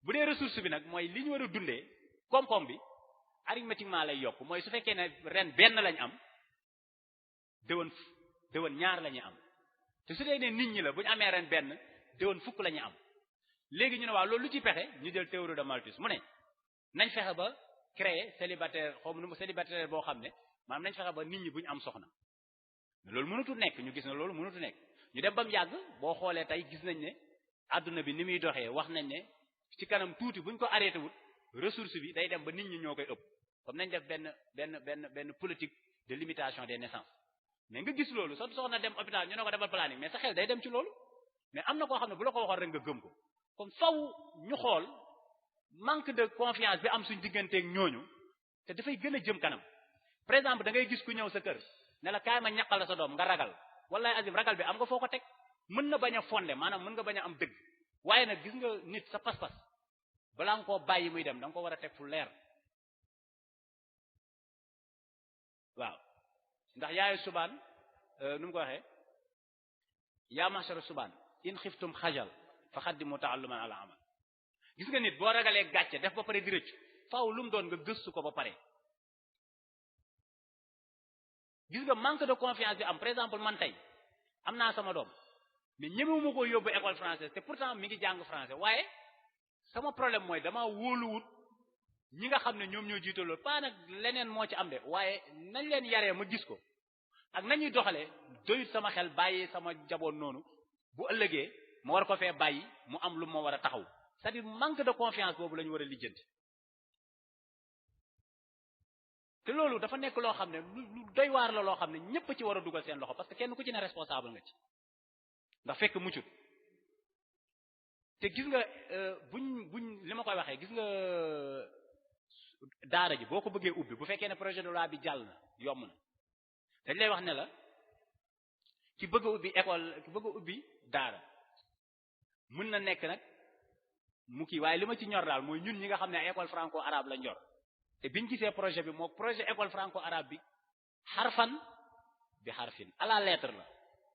bu dee ressource bi nag mooy li ñu war a dundee koom-koom bi arithmétiquement lay yokk mooy su fekkee ne ren benn lañ am déwén ñaar la ñuy am te su dee ne nit ñi la bu ñu amee ren benn déwén fukk la ñuy am léegi ñu ne waaw loolu lu ci pexe ñu jël théorie de Malthus mu ne nañ fexe ba créer célibataire célibataire boo xam ne maanaam nañ fexe ba nit ñi bu ñu am soxna mais loolu mënutu nekk ñu gis ne loolu mënutu nekk ñu dem ba mu yàgg boo xoolee tey gis nañ ne adduna bi ni muy doxee wax nañ ne ci kanam tuuti buñ ko arrêté wut ressource bi day dem ba nit ñi ñoo koy ëpp comme nañ def benn politique de limitation des naissances mais nga gis loolu soo soxna dem hôpital ñu ne ko defal planning mais sa xel day dem ci loolu mais am na koo xam ne bu la ko waxoon rek nga gëm ko comme faw ñu xool manque de confiance bi am suñ digganteeg ñooñu te dafay gën a jëm kanam par exemple da ngay gis ku ñëw sa kër ne la kaay ma ñaqal la sa doom nga ragal wallahi azim ragal bi am nga foo ko teg mën na bañ a fondé maanaam mën nga bañ a am dëgg waaye nag gis nga nit sa pas-pas balaa nga koo bàyyi muy dem da nga ko war a teg fu leer waaw ndax yaayu subaan nu mu ko waxee yaa mashara subaan in xiftum xajal fa xaddimu taalluman ala amal gis nga nit boo ragalee gàcce def ba pare di rëcc faaw lu mu doon nga gëstu ko ba pare gis nga manque de confiance bi am par exemple man tey am naa sama doom mais ñemewuma ko yóbbu école française te pourtant mi ngi jàng français waaye sama problème mooy dama wóoluwut ñi nga xam ne ñoom ñoo jiite loolu pas nag leneen moo ci am de waaye nañ leen yaree ma gis ko ak nañuy doxalee doyut sama xel bàyyi sama njaboot noonu bu ëllëgee ma war ko fee bàyyi mu am lu ma war a taxaw c'est-à-dire manque de confiance boobu la ñu war a lijjanti te loolu dafa nekk loo xam ne lu doy waar la loo xam ne ñépp ci war a dugal seen loxo parce que kenn ku ci ne responsable nga ci ndax fekk muccut te gis nga buñ li ma koy waxee gis nga daara ji boo ko bëggee ubbi bu fekkee ne projet de loi bi jàll na yomb na dañ lay wax ne la ki bëgg a ubbi école ki bëgg a ubbi daara mën na nekk nag mu kii waaye li ma ci ñor daal mooy ñun ñi nga xam ne école franco arabe la ñor te biñ gisee projet bi moo projet école franco arabe bi xarfan bi xarfin à la lettre la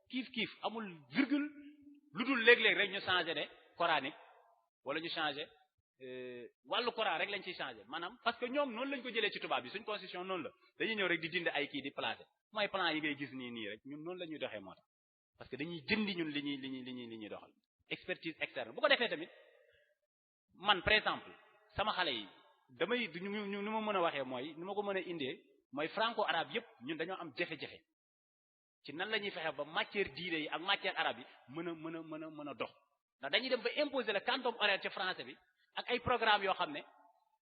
kiif amul virgule lu dul léeg-léeg rek ñu changé ne coranique wala ñu changé wàllu Coran rek lañ ciy changé maanaam parce que ñoom noonu lañ ko jëlee ci tubaab bi suñ constitution noonu la dañuy ñëw rek di dindi ay kii di placer mooy plan yi ngay gis nii rek ñun noonu la ñuy doxee moo tax parce que dañuy dindi ñun li ñuy doxal expertise externe bu ko defee tamit man par exemple sama xale yi damay ñu ni ma mën a waxee mooy ni ma ko mën a indee mooy franco arabe yépp ñun dañoo am jafe-jafe ci nan la ñuy fexe ba matière diine yi ak matière arabe yi mën a dox ndax dañuy dem ba imposer le quantum horaire ci français bi ak ay programme yoo xam ne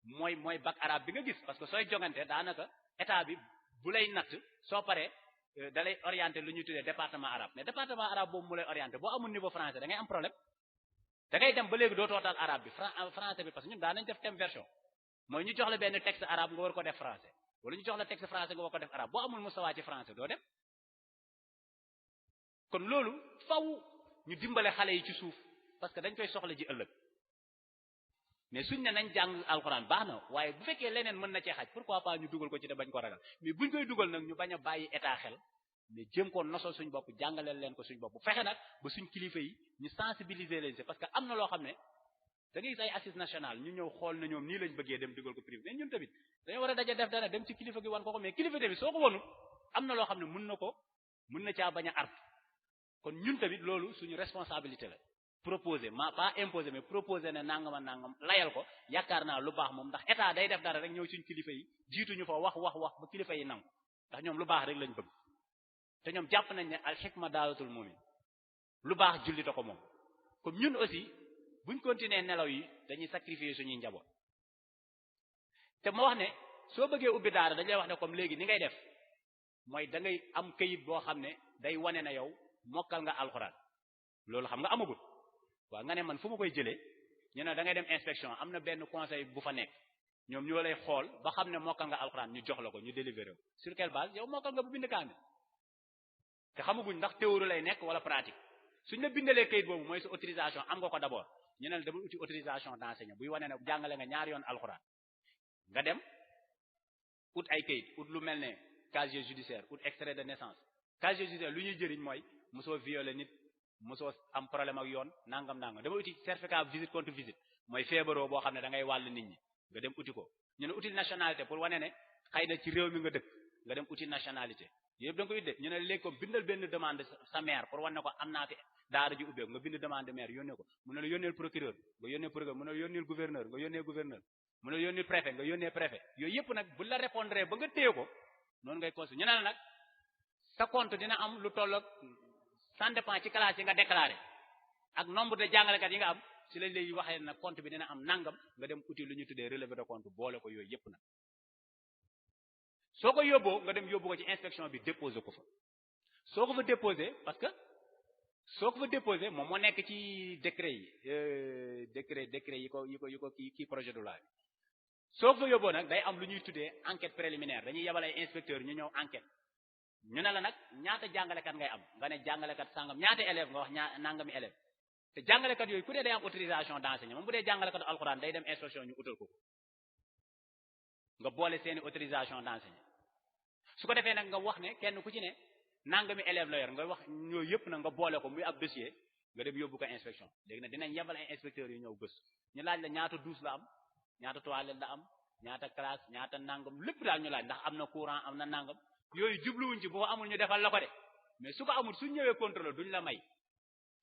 mooy bac arabe bi nga gis parce que sooy jongante daanaka état bi bu lay natt soo paree da lay orienté lu ñuy tuddee département arabe mais département arabe boobu mu lay orienté boo amul niveau français da ngay am problème da ngay dem ba léegi doo tootal arabe bi français bi parce que ñun daan nañ def thème version mooy ñu jox la benn texte arabe nga war ko def français wala ñu jox la texte français nga war ko def arabe boo amul mustawa ci français doo dem kon loolu faw ñu dimbale xale yi ci suuf parce que dañ koy soxla ji ëllëg mais suñ ne nañ jàng alxuraan baax na waaye bu fekkee leneen mën na cee xaj pourquoi pas ñu dugal ko ci te bañ ko ragal mais buñ koy dugal nag ñu bañ a bàyyi état xel mais jéem koo nosal suñ bopp jàngaleel leen ko suñ bopp fexe nag ba suñ kilifa yi ñu sensibiliser leen parce que am na loo xam ne da ngay gis ay assises nationales ñu ñëw xool na ñoom nii lañ bëggee dem dugal ko privé mais ñun tamit dañoo war a daje def dara dem ci kilifa gi wan ko mais kilifa tamit soo ko wonut am na loo xam ne mën na caa bañ a artu kon ñun tamit loolu suñu responsabilité la proposer pas imposer mais proposer ne nangam layal ko yaakaar naa lu baax moom ndax état day def dara rek ñëw suñ kilifa yi jiituñu fa wax ba kilifa yi nangu ndax ñoom lu baax rek lañ bëgg te ñoom jàpp nañ ne al hikma daalatul mu'min lu baax jullita ko moom comme ñun aussi buñ continuer nelaw yi dañuy sacrifier suñuy njaboot te ma wax ne soo bëggee ubbi daara dañ lay wax ne comme léegi ni ngay def mooy da ngay am këyit boo xam ne day wane na yow mokkal nga alxuraan loolu xam nga amagul waaw nga ne man fu ma koy jëlee ñu ne da ngay dem inspection am na benn conseil bu fa nekk ñoom ñoo lay xool ba xam ne mokkal nga alxuraan ñu jox la ko ñu délivrer sur quelle base yow mokkal nga bu bind kaamil te xamaguñ ndax théorie lay nekk wala pratique suñ la bindalee kayit boobu mooy sa autorisation am nga ko d'abord ñu ne la dama uti autorisation d'enseigner buy wane ne jàngale nga ñaari yoon alxuraan nga dem ut ay kayit ut lu mel ne casier judiciaire ut extrait de naissance casier judiciaire lu ñuy jëriñ mooy mosoo violer nit mosoo am problème ak yoon nangam dama uti certificat visite contre visite mooy feebaroo boo xam ne da ngay wàll nit ñi nga dem uti ko ñu ne uti nationalité pour wane ne xëy na ci réew mi nga dëkk nga dem uti nationalité yëpp da nga koy udde ñu ne léegi ko bindal benn demande sa maire pour wane ko am naa fi daara ji ubbeeku nga bind demande maire yónnee ko mu ne la yónneel procureur nga yónnee procureur mu ne la yónneel gouverneur nga yónnee gouverneur mu ne la yónneel préfet nga yónnee préfet yooyu yëpp nag bu la répondre ba nga téye ko noonu ngay consul ñu ne la nag sa compte dina am lu toll ak ça dépend ci classe yi nga déclaré ak nombre de jàngalekat yi nga am ci lañ lay waxee nag compte bi dina am nangam nga dem uti lu ñu tuddee relevé de compte boole ko yooyu yëpp nag soo ko yóbboo nga dem yóbbu ko ci inspection bi déposé ko fa soo ko fa déposé parce que soo ko fa déposé moom moo nekk ci décret yi décret yi ko kii projet de loi soo ko fa yóbboo nag day am lu ñuy tuddee enquête préliminaire dañuy yebal ay inspecteurs ñu ñëw enquête ñu ne la nag ñaata jàngalekat ngay am nga ne jàngalekat sangam ñaata élève nga wax nangami élève te jàngalekat yooyu ku dee day am autorisation d'enseigner moom bu dee jàngalekat alxuraan day dem inspection ñu utal ko nga boole seeni autorisation d'enseigner su ko defee nag nga wax ne kenn ku ci ne nangami élève la yor nga wax ñooyu yëpp nag nga boole ko muy ab dossier nga dem yóbbu ko inspection léegi nag dinañ yebal ay inspecteurs yu ñëw gëstu ñu laaj la ñaata douche la am ñaata toilette la am ñaata classe ñaata nangam lépp daal ñu laaj ndax am na courant am na nangam yooyu jubluwuñ ci boo amul ñu defal la ko de mais su ko amul suñ ñëwee contrôle duñ la may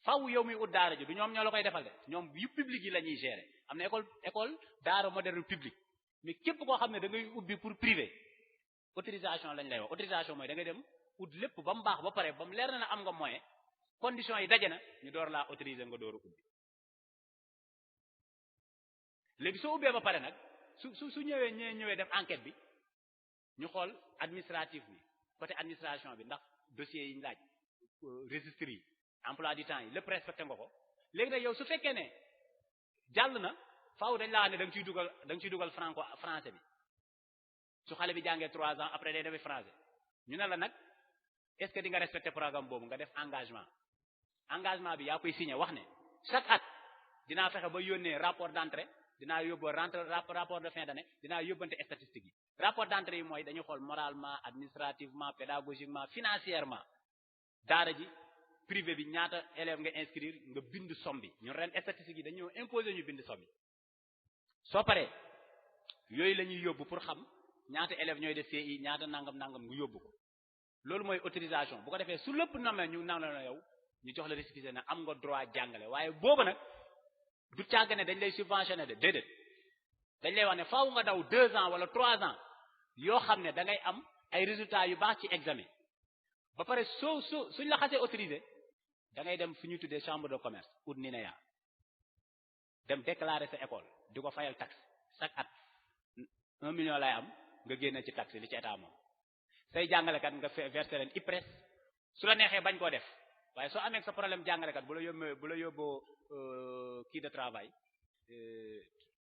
faw yow muy ut daara ji du ñoom ñoo la koy defal de ñoom yu public yi la ñuy gérer am na école daara moderne public mais képp koo xam ne da ngay ubbi pour privé autorisation lañ lay wax autorisation mooy da ngay dem ut lépp ba mu baax ba pare ba mu leer na am nga moyen conditions yi daje na ñu door laa autoriser nga door a ubbi léegi soo ubbee ba pare nag su ñëwee def enquête bi ñu xool administratif bi côté administration bi ndax dossiers yi ñu laaj registre yi emploi du temps yi lépp respecté nga ko léegi nag yow su fekkee ne jàll na faaw dañ laa ne da nga ciy dugal français bi su xale bi jàngee 3 ans après day defi français ñu ne la nag est-ce que di nga respecté programme boobu nga def engagement bi yaa koy signé wax ne chaque at dinaa fexe ba yónnee rapport d'entrée dinaa yóbbu rapport de fin d'année dinaa yóbbante statistiques yi rapport d'entrée yi mooy dañu xool moralement administrativement pédagogiquement financièrement daara ji privé bi ñaata élèves nga inscrire nga bind somme bi ñun ren statistiques yi dañoo imposer ñu bind somme bi soo paree yooyu la ñuy yóbbu pour xam ñaata élèves ñooy def CI ñaata nangam nga yóbbu ko loolu mooy autorisation bu ko defee su lépp namee ñu nang la yow ñu jox la récépissé ne am nga droit jàngale waaye boobu nag du càgg ne dañ lay subventionné de déedéet dañ lay wax ne faaw nga daw 2 ans wala 3 ans yoo xam ne da ngay am ay résultats yu baax ci examen ba pare suñ la xasee autorisé da ngay dem fi ñuy tuddee chambre de commerce ou NINEA dem déclarer sa école di ko fayal taxe chaque at 1 million lay am nga génne ci taxe li ci état moom say jàngalekat nga verser leen IPRES su la neexee bañ koo def waaye soo amee sa problème jàngalekat bu la yóbboo kii de travail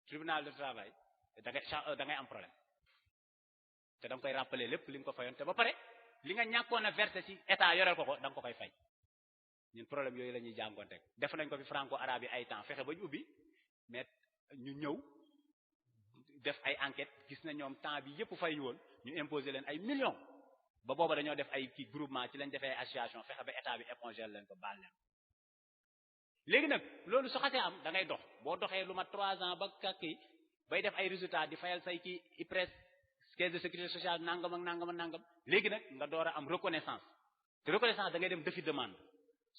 tribunal de travail da ngay am problème te da nga koy rappeler lépp li nga ko fayoon te ba pare li nga ñàkkoon a verser ci état yoreel ko da nga ko koy fay ñun problème yooyu la ñuy jàngoonte def nañ ko fi franco arabe yi ay temps fexe ba ñu ubbi mais ñu ñëw def ay enquête gis na ñoom temps bi yëpp fay woon ñu imposer leen ay millions ba booba dañoo def ay kii groupement ci lañ defee association fexe ba état bi éponger leen ko baal leen léegi nag loolu su xasee am da ngay dox boo doxee lu ma 3 ans ba kàkki bay def ay résultats di fayal say kii IPRES caisse de sécurité sociale nangam ak nangam léegi nag nga door a am reconnaissance te reconnaissance da ngay dem defi demande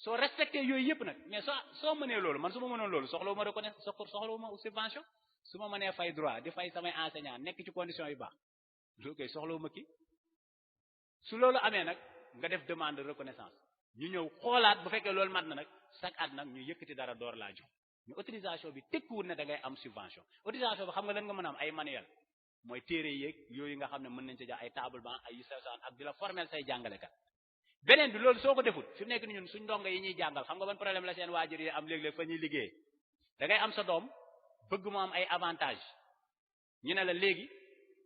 soo respecté yooyu yëpp nag mais soo mënee loolu man su ma mënoon loolu soxlawu ma reconnaissance soxlawu ma subvention su ma mënee fay droit di fay samay enseignant nekk ci condition yu baax loolu koy soxlawu ma kii su loolu amee nag nga def demande de reconnaissance ñu ñëw xoolaat bu fekkee loolu mat na nag chaque at nag ñu yëkkati dara door laa jox mais autorisation bi tekkiwul ne da ngay am subvention autorisation bi xam nga lan nga mën a am ay manuel mooy téere yeeg yooyu nga xam ne mën nañ ci jox ay table banc ay yu sewsaan ak di la formel say jàngalekat beneen bi loolu soo ko deful fi mu nekk ni ñun suñ ndongo yi ñuy jàngal xam nga ban problème la seen waajur yi am léeg-léeg fa ñuy liggéey da ngay am sa doom bëgg mu am ay avantage ñu ne la léegi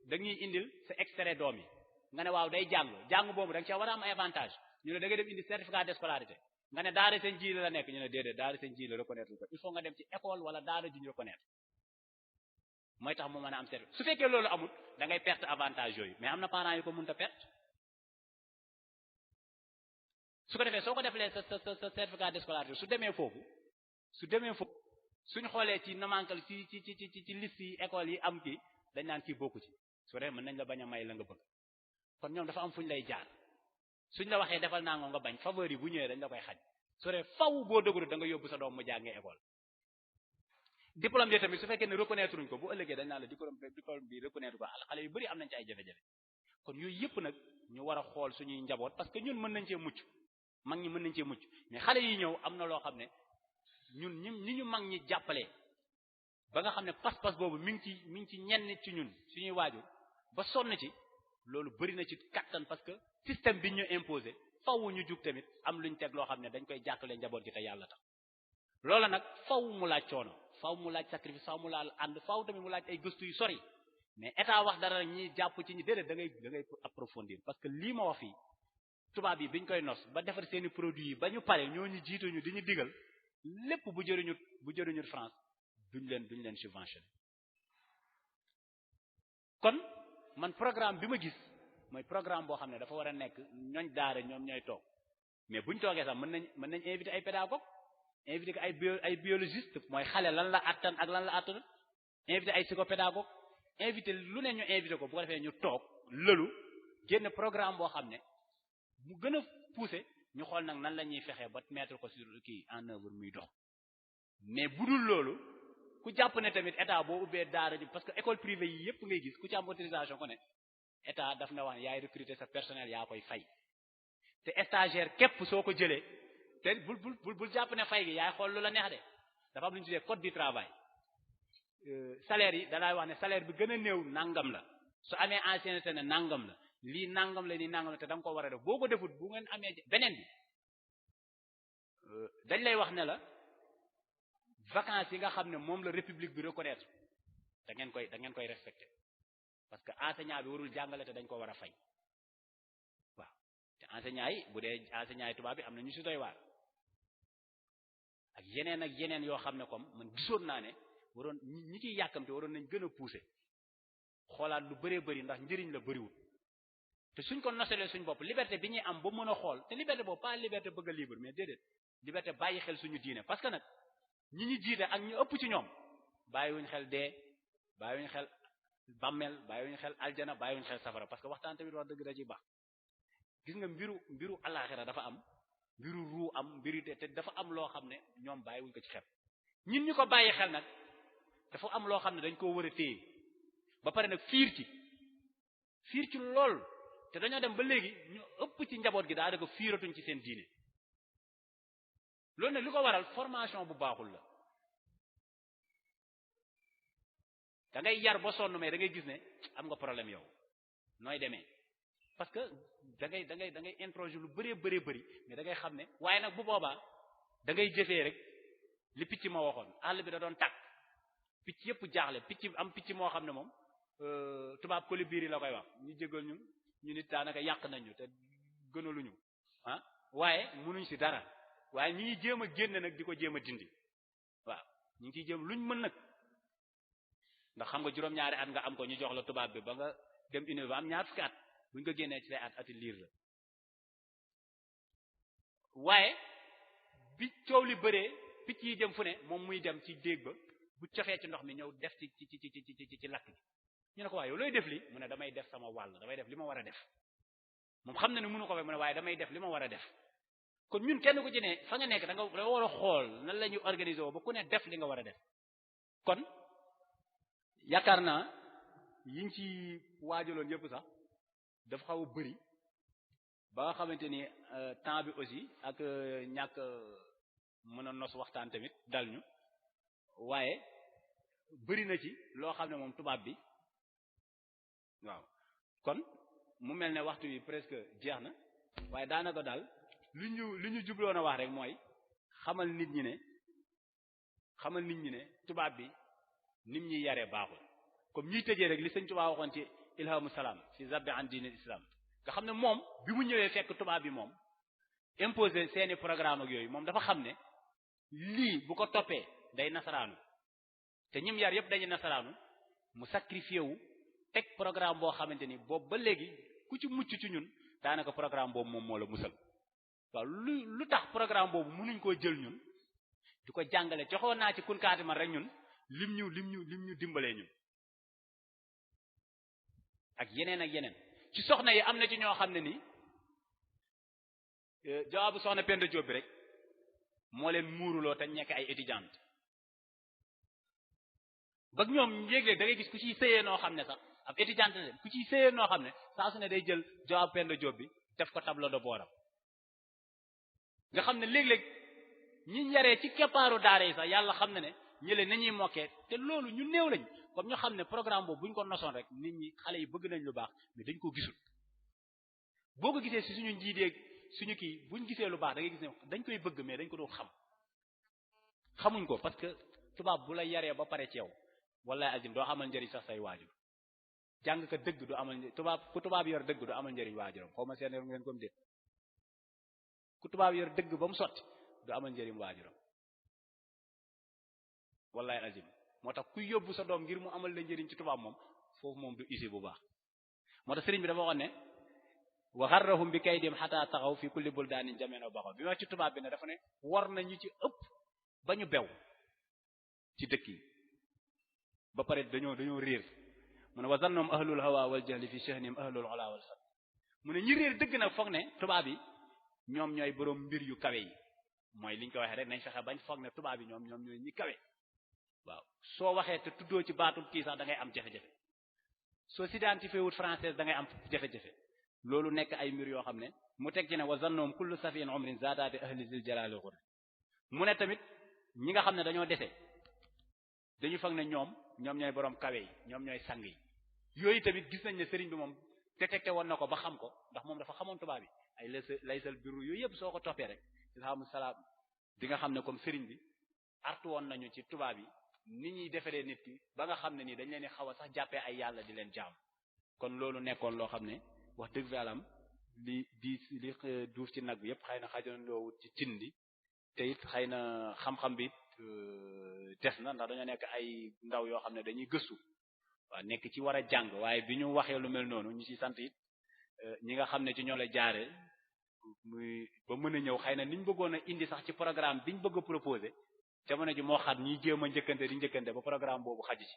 dañuy indil sa extrait doom yi nga ne waaw day jàng boobu da nga cee war a am ay avantage ñu ne da ngay dem indi certificat de scolarité nga ne daara seen ji la nekk ñu ne déedéet daara seen ji la reconnaître ko il faut nga dem ci école wala daara ju ñu reconnaître mooy tax mu mën a am certificat su fekkee loolu amul da ngay perte avantage yooyu mais am na parents yu ko mënut a perte su ko defee soo ko defalee sa certificat de scolarité su demee foofu suñ xoolee ci namankal ci liste yi école yi am kii dañ naan kii bokku ci su ko defee mën nañ la bañ a may la nga bëgg kon ñoom dafa am fuñ lay jaar suñ la waxee defal naa nga bañ faveur yi bu ñëwee dañ la koy xañ su dee faw boo dëgëru da nga yóbbu sa doom mu jàngee école diplôme bi tamit su fekkee ne reconnaître uñ ko bu ëllëgee dañ naan la diplôme bi reconnaître ko xale yu bari am nañ ci ay jafe-jafe kon yooyu yëpp nag ñu war a xool suñuy njaboot parce que ñun mën nañ cee mucc mag ñi mën nañ cee mucc mais xale yi ñëw am na loo xam ne ñun ñi ñu mag ñi jàppalee ba nga xam ne pas-pas boobu mi ngi ci ñenn ci ñun suñuy waajur ba sonn ci loolu bari na ci kattan parce que système bi ñu imposé faw ñu jug tamit am luñ teg loo xam ne dañ koy jàppale njaboot gi te yàlla tax loola nag faw mu laaj coono faw mu laaj sacrifice faw mu laaj ànd faw tamit mu laaj ay gëstu yu sori mais état wax dara ñi jàpp ci ñi déedéet da ngay approfondir parce que lii ma wax fii tubaab yi biñ koy nos ba defar seeni produits yi ba ñu pare ñoo ñu jiitu ñu di ñu digal lépp bu jëriñu France duñ leen subventionné kon man programme bi ma gis mooy programme boo xam ne dafa war a nekk ñooñ daara ñoom ñooy toog mais buñ toogee sax mën nañ invité ay pédagogue invité ko ay biologiste mooy xale lan la attan ak lan la attan invité ay psychopédagogue invité lu ne ñu invité ko bu ko defee ñu toog lëlu génn programme boo xam ne mu gën a poussé ñu xool nag nan la ñuy fexee ba mettre ko sur kii en œuvre muy dox mais bu dul loolu ku jàpp ne tamit état boo ubbee daara ji parce que école privée yi yépp ngay gis ku ci am autorisation ko ne état daf na wax yaay recruter sa personnel yaa koy fay te stagiaire képp soo ko jëlee te bul jàpp ne fay gi yaay xool lu la neex de dafa am lu ñu tuddee code du travail salaire yi da lay wax ne salaire bi gën a néew nangam la su amee ancienneté ne nangam la lii nangam la nii nangam la te da nga ko war a def boo ko defut bu ngeen amee beneen bi dañ lay wax ne la vacances yi nga xam ne moom la république bi reconnaître da ngeen koy respecter parce que enseignant bi warul jàngale te dañ ko war a fay waaw te enseignant yi bu dee enseignant yi tubaab bi am na ñu ci doy waar ak yeneen yoo xam ne comme man gisoon naa ne waroon ñi ciy yàkkamte waroon nañ gën a pousser xoolaat lu bëree bëri ndax njëriñ la bëriwul te suñ ko noselee suñ bopp liberté bi ñuy am ba mën a xool te liberté boobu pas liberté bëgg a libre mais déedéet liberté bàyyi xel suñu diine parce que nag ñi ñu jiite ak ñu ëpp ci ñoom bàyyiwuñ xel dee bàyyiwuñ xel bàmmeel bàyyiwuñ xel aljana bàyyiwuñ xel safara parce que waxtaan tamit wax dëgg da ciy baax gis nga mbiru alaxira dafa am mbiru ruu am mbiru te dafa am loo xam ne ñoom bàyyiwuñ ko ci xel ñun ñu ko bàyyi xel nag dafa am loo xam ne dañ koo war a téye ba pare nag fiir ci lool te dañoo dem ba léegi ñu ëpp ci njaboot gi daa ko fiiratuñ ci seen diine loolu nag li ko waral formation bu baaxul la da ngay yar ba sonn mais da ngay gis ne am nga problème yow nooy demee parce que da ngay introduire lu bëree bëri mais da ngay xam ne waaye nag bu boobaa da ngay jëfee rek li picc ma waxoon àll bi da doon tàkk picc yëpp jaaxle picc moo xam ne moom tubaab colibri yi la koy wax ñu jégal ñu nit daanaka yàq nañu te gënaluñu waaye munuñ ci dara waaye ñi ngi jéem a génn nag di ko jéem a dindi waaw ñu ngi ciy jéem luñ mën nag ndax xam nga juróom-ñaari at nga am ko ñu jox la tubaab bi ba nga dem université ba am ñaar fukki at buñ ko génnee ci say ati liir la waaye bi coow li bëree picc yi jëm fu ne moom muy dem ci déeg ba bu cofee ci ndox mi ñëw def ci lakk gi ñu ne ko waaye yow looy def li mu ne damay def sama wàll damay def li ma war a def moom xam na ne mënu ko fay mu ne waaye damay def li ma war a def kon ñun kenn ku ci ne fa nga nekk da nga war a xool nan la ñuy organiser woo ba ku ne def li nga war a def kon yaakaar naa yiñ ci waajaloon yëpp sax dafa xaw a bëri ba nga xamante ni temps bi aussi ak ñàkk mën a nos waxtaan tamit dal ñu waaye bëri na ci loo xam ne moom tubaab bi waaw kon mu mel ne waxtu bi presque jeex na waaye daanaka daal li ñu jubloon a wax rek mooy xamal nit ñi ne tubaab bi nim ñuy yaree baaxul comme ñuy tëjee rek li sëñ Tuubaa waxoon ci ilhamu salaam fi zabbi an diinil islam nga xam ne moom bi mu ñëwee fekk tubaab bi moom imposé seeni programme ak yooyu moom dafa xam ne lii bu ko toppee day nasaraanu te ñim yar yépp dañuy nasaraanu mu sacrifié wu teg programme boo xamante ni boobu ba léegi ku ci mucc ci ñun daanaka programme boobu moom moo la musal waaw lu tax programme boobu mënuñ koo jël ñun di ko jàngale joxoon naa ci kunkaati man rek ñun lim ñu dimbalee ñun ak yeneen ci soxna yi am na ci ñoo xam ne nii jawaabu soxna Penda Diop bi rek moo leen muuruloo te nekk ay étudiante ba ñoom léeg-léeg da ngay gis ku ciy sëyee noo xam ne sax ab étudiante ne ku ciy sëyee noo xam ne saa su ne day jël jawaabu Penda Diop bi def ko tableau de bordam nga xam ne léeg-léeg ñi yaree ci keppaaru daara yi sax yàlla xam na ne ñële nañuy mokkee te loolu ñu néew lañ comme ñu xam ne programme boobu bu ñu ko nosoon rek nit ñi xale yi bëgg nañ lu baax mais dañ ko gisul boo ko gisee si suñu njiiteeg suñu kii buñ gisee lu baax da ngay gis ne dañ koy bëgg mais dañ ko doon xamuñ ko parce que tubaab bu la yaree ba pare ci yow wallahi azim doo amal njëriñ sax say waajur jàng ka dëgg du amal ku tubaab yor dëgg du amal njëriñ waajuram xaw ma seen yor ngeen comme déet ku tubaab yor dëgg ba mu sotti du amal njëriñ waajuram wallahi azim moo tax kuy yóbbu sa doom ngir mu amal la njëriñ ci tubaab moom foofu moom du isi bu baax moo tax sëriñ bi dafa waxoon ne wa gharrahum bi kaydim hatta taxaw fi kulli buldaanin jameno baxaw bi ma ci tubaab bi ne dafa ne war na ñu ci ëpp ba ñu bew ci dëkk yi ba pare dañoo réer mu ne wa zannum ahlul hawa wal jahli fi shahnim ahlul ula wal fat mu ne ñi réer dëgg nag foog ne tubaab yi ñoom ñooy boroom mbir yu kawe yi mooy liñ ko waxee rek nañ fexe bañ foog ne tubaab yi ñoom ñooy ñi kawe waaw soo waxee te tuddoo ci baatul kii sax da ngay am jafe-jafe soo s'identifié wut française da ngay am jafe-jafe loolu nekk ay mbir yoo xam ne mu teg ci ne wa zannoom kullu safiin umrin zaadaati ahli zil jalali xur mu ne tamit ñi nga xam ne dañoo dese dañu foog ne ñoom ñooy boroom kawe yi ñoom ñooy sang yi yooyu tamit gis nañ ne sëriñ bi moom détecté woon na ko ba xam ko ndax moom dafa xamoon tubaab yi ay laysal biru yooyu yëpp soo ko toppee rek ilhamu salaam di nga xam ne comme sëriñ bi artu woon nañu ci tubaab yi ni ñuy defaree nit ki ba nga xam ne nii dañ leen di xaw a sax jàppee ay yàlla di leen jaam kon loolu nekkoon loo xam ne wax dëgg fa yàlla li duuf ci nag bi yëpp xëy na xajandoowut ci cin li te it xëy na xam-xam bi des na ndax dañoo nekk ay ndaw yoo xam ne dañuy gëstu waaw nekk ci war a jàng waaye bi ñu waxee lu mel noonu ñu ci sant it ñi nga xam ne ci ñoo la jaare muy ba mën a ñëw xëy na niñ bëggoon a indi sax ci programme biñ bëgg a proposer jamono ji moo xat ñiy jéem a njëkkante ba programme boobu xaju ci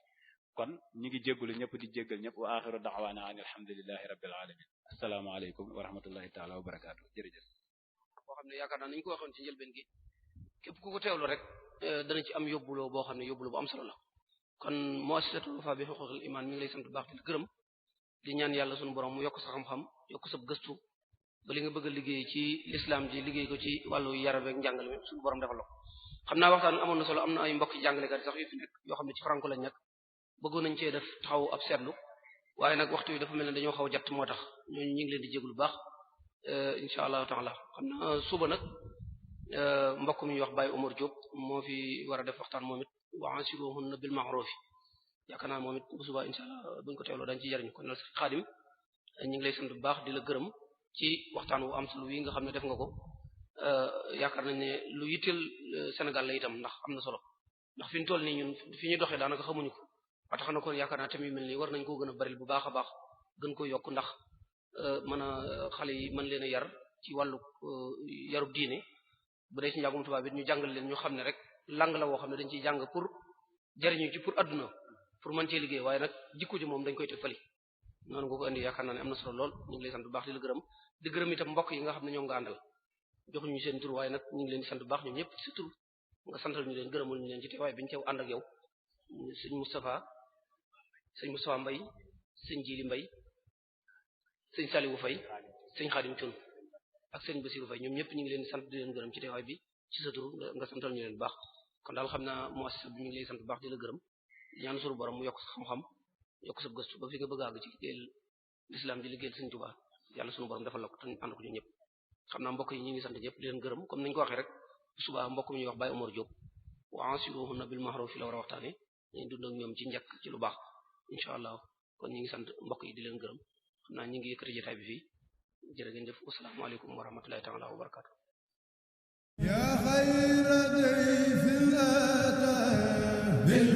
kon ñi ngi jéggulu ñëpp di jéggal ñëpp wa axiru da'wana an alhamdulillahi rabbil alamin assalaamu alaykum wa rahmatullahi ta'ala wa barakatuh jërëjëf boo xam ne yaakaar naa nañu ko waxoon ci njëlbeen gi képp ku ko teewlu rek dana ci am yóbbuloo boo xam ne yóbbuloo bu am solo la kon muassasatul Wafa bi huquqil iman mi ngi lay sant bu baax di la gërëm di ñaan yàlla sunu borom mu yokk sa xam-xam yokk sa gëstu ba li nga bëgg a liggéey ci l'islam ji liggéey ko ci wàllu yaram ak njàngale mi suñu borom defal la ko xam naa waxtaan amoon na solo am na ay mbokk jàngalekat sax yu fi nekk yoo xam ne ci franco lañ nekk bëggoon nañ cee def taxaw ab seetlu waaye nag waxtu wi dafa mel ne dañoo xaw jatt moo tax ñooñu ñu ngi leen di jéglu baax insha allahu taala xam naa suba nag mbokk mi ñuy wax Baye Omar Diop moo fi war a def waxtaan moom it wa ansiruhunna bil ma'ruf yaakaar naa moom it bu suba insha allah buñ ko teewloo dañ ci jariñu kon nag Xaadim ñu ngi lay sant bu baax di la gërëm ci waxtaan wu am solo wi nga xam ne def nga ko yaakaar nañ ne lu yitteel Sénégal la itam ndax am na solo ndax fi ñu toll nii ñun fi ñu doxee daanaka xamuñu ko ba tax na kon yaakaar naa tamit mel nii war nañ koo gën a bari bu baax a baax gën ko yokk ndax mën a xale yi mën leen a yar ci wàllu yarub diine bu dee ci njàngum tubaab bi ñu jàngal leen ñu xam ne rek lang la woo xam ne dañ ciy jàng pour jariñu ci pour adduna pour mën cee liggéey waaye nag jikko ji moom dañ koy teg fali noonu nga ko indi yaakaar naa ne am na solo lool ñu ngi lay sant bu baax di la gërëm di gërëm itam mbokk yi nga xam ne ñoo nga àndal joxuñu seen tur waaye nag ñu ngi leen di sant bu baax ñoom ñëpp ci sa tur nga santal ñu leen gërëmal ñu leen ci teewaay bi ñu teew ànd ak yow sëñ Moustapha Mbaye sëñ Jili Mbaye sëñ Saliou Faye sëñ Khadim Thioune ak sëñ Bassirou Faye ñoom ñëpp ñu ngi leen di sant di leen gërëm ci teewaay bi ci sa tur nga santal ñu leen bu baax kon daal xam naa muassasa bi ñu ngi lay sant bu baax di la gërëm ñaan suñu borom mu yokk sa xam-xam yokk sa gëstu ba fi nga bëgg a àgg ci liggéeyal l'islam di liggéeyal Sëriñ Tuubaa yàlla suñu borom defal la ko te ànd ko ñu ñëpp xam naa mbokk yi ñu ngi sant ñëpp di leen gërëm comme niñ ko waxee rek suba mbokk mi ñuy wax Baye Omar Diop wa ansiruhunna bil ma'ruf la war a waxtaane ñu dund ak ñoom ci njëkk ci lu baax insha allah kon ñu ngi sant mbokk yi di leen gërëm xam naa ñu ngi yëkkati jotaay bi fii jërë ngeen jëf assalaamu alaykum wa rahmatullahi ta'ala wa barakatuh ya khayra dayfin ata bil